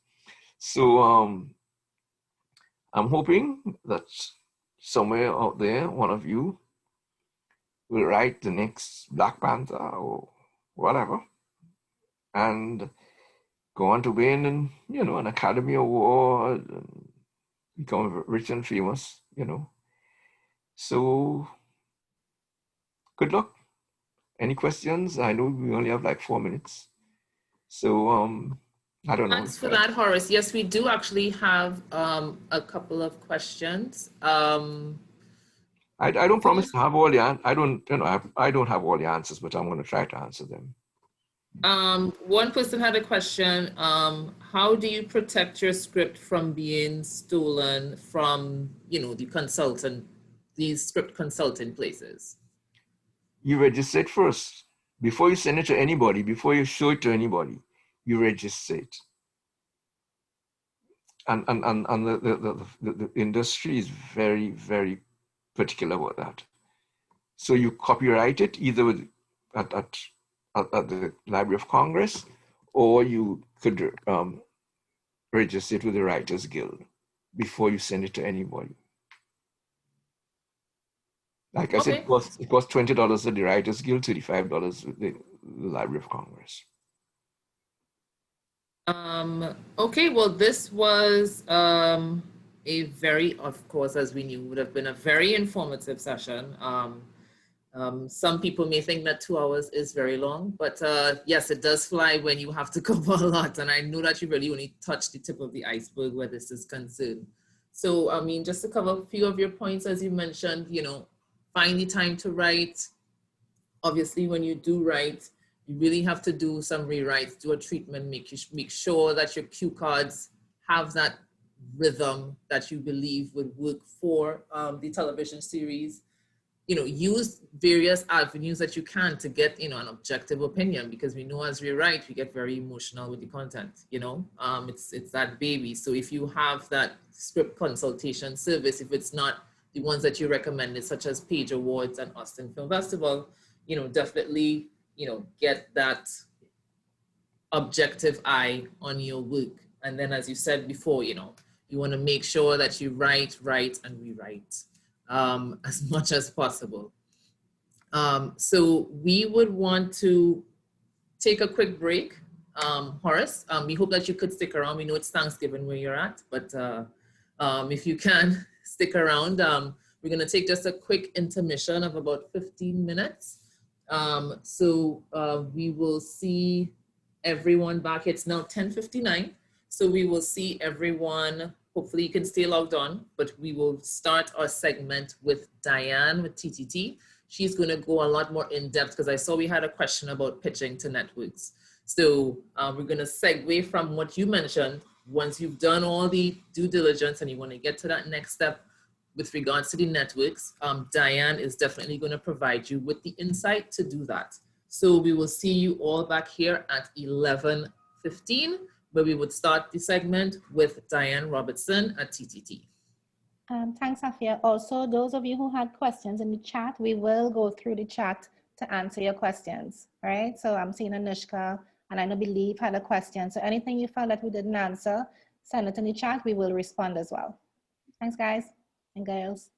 So I'm hoping that somewhere out there, one of you will write the next Black Panther or whatever, and go on to win, you know, an Academy Award and become rich and famous, you know. So good luck. Any questions? I know we only have like 4 minutes. So I don't know. Thanks for that, Horace. Yes, we do actually have a couple of questions. I don't promise to have all the I don't have all the answers, but I'm going to try to answer them. One person had a question. How do you protect your script from being stolen from, you know, these script consulting places? You register it first. Before you send it to anybody, before you show it to anybody, you register it. And the industry is very, very particular about that. So you copyright it either at the Library of Congress, or you could register it with the Writers Guild before you send it to anybody. Like I said, it costs $20 at the Writers Guild, $35 with the Library of Congress. Okay, well, this was a very, of course, as we knew, would have been a very informative session. Some people may think that 2 hours is very long, but yes, it does fly when you have to cover a lot. And I know that you really only touched the tip of the iceberg where this is concerned. So, I mean, just to cover a few of your points, as you mentioned, you know, find the time to write. Obviously, when you do write, you really have to do some rewrites, do a treatment, make sure that your cue cards have that rhythm that you believe would work for the television series. You know, use various avenues that you can to get, you know, an objective opinion, because we know as we write, we get very emotional with the content, you know, it's that baby. So if you have that script consultation service, if it's not the ones that you recommended, such as Page Awards and Austin Film Festival, you know, definitely you know, get that objective eye on your work. And then, as you said before, you know, you want to make sure that you write, and rewrite as much as possible. So we would want to take a quick break. Horace, we hope that you could stick around. We know it's Thanksgiving where you're at, but if you can stick around, we're going to take just a quick intermission of about 15 minutes. So we will see everyone back. It's now 10:59. So we will see everyone. Hopefully you can stay logged on, but we will start our segment with Diane with TTT. She's going to go a lot more in depth because I saw we had a question about pitching to networks. So we're going to segue from what you mentioned. Once you've done all the due diligence and you want to get to that next step with regards to the networks, Diane is definitely going to provide you with the insight to do that. So we will see you all back here at 11:15, where we would start the segment with Diane Robertson at TTT. Thanks, Afia. Also, those of you who had questions in the chat, we will go through the chat to answer your questions, all right? So I'm seeing Anushka and I believe had a question. So anything you felt that we didn't answer, send it in the chat. We will respond as well. Thanks, guys and girls.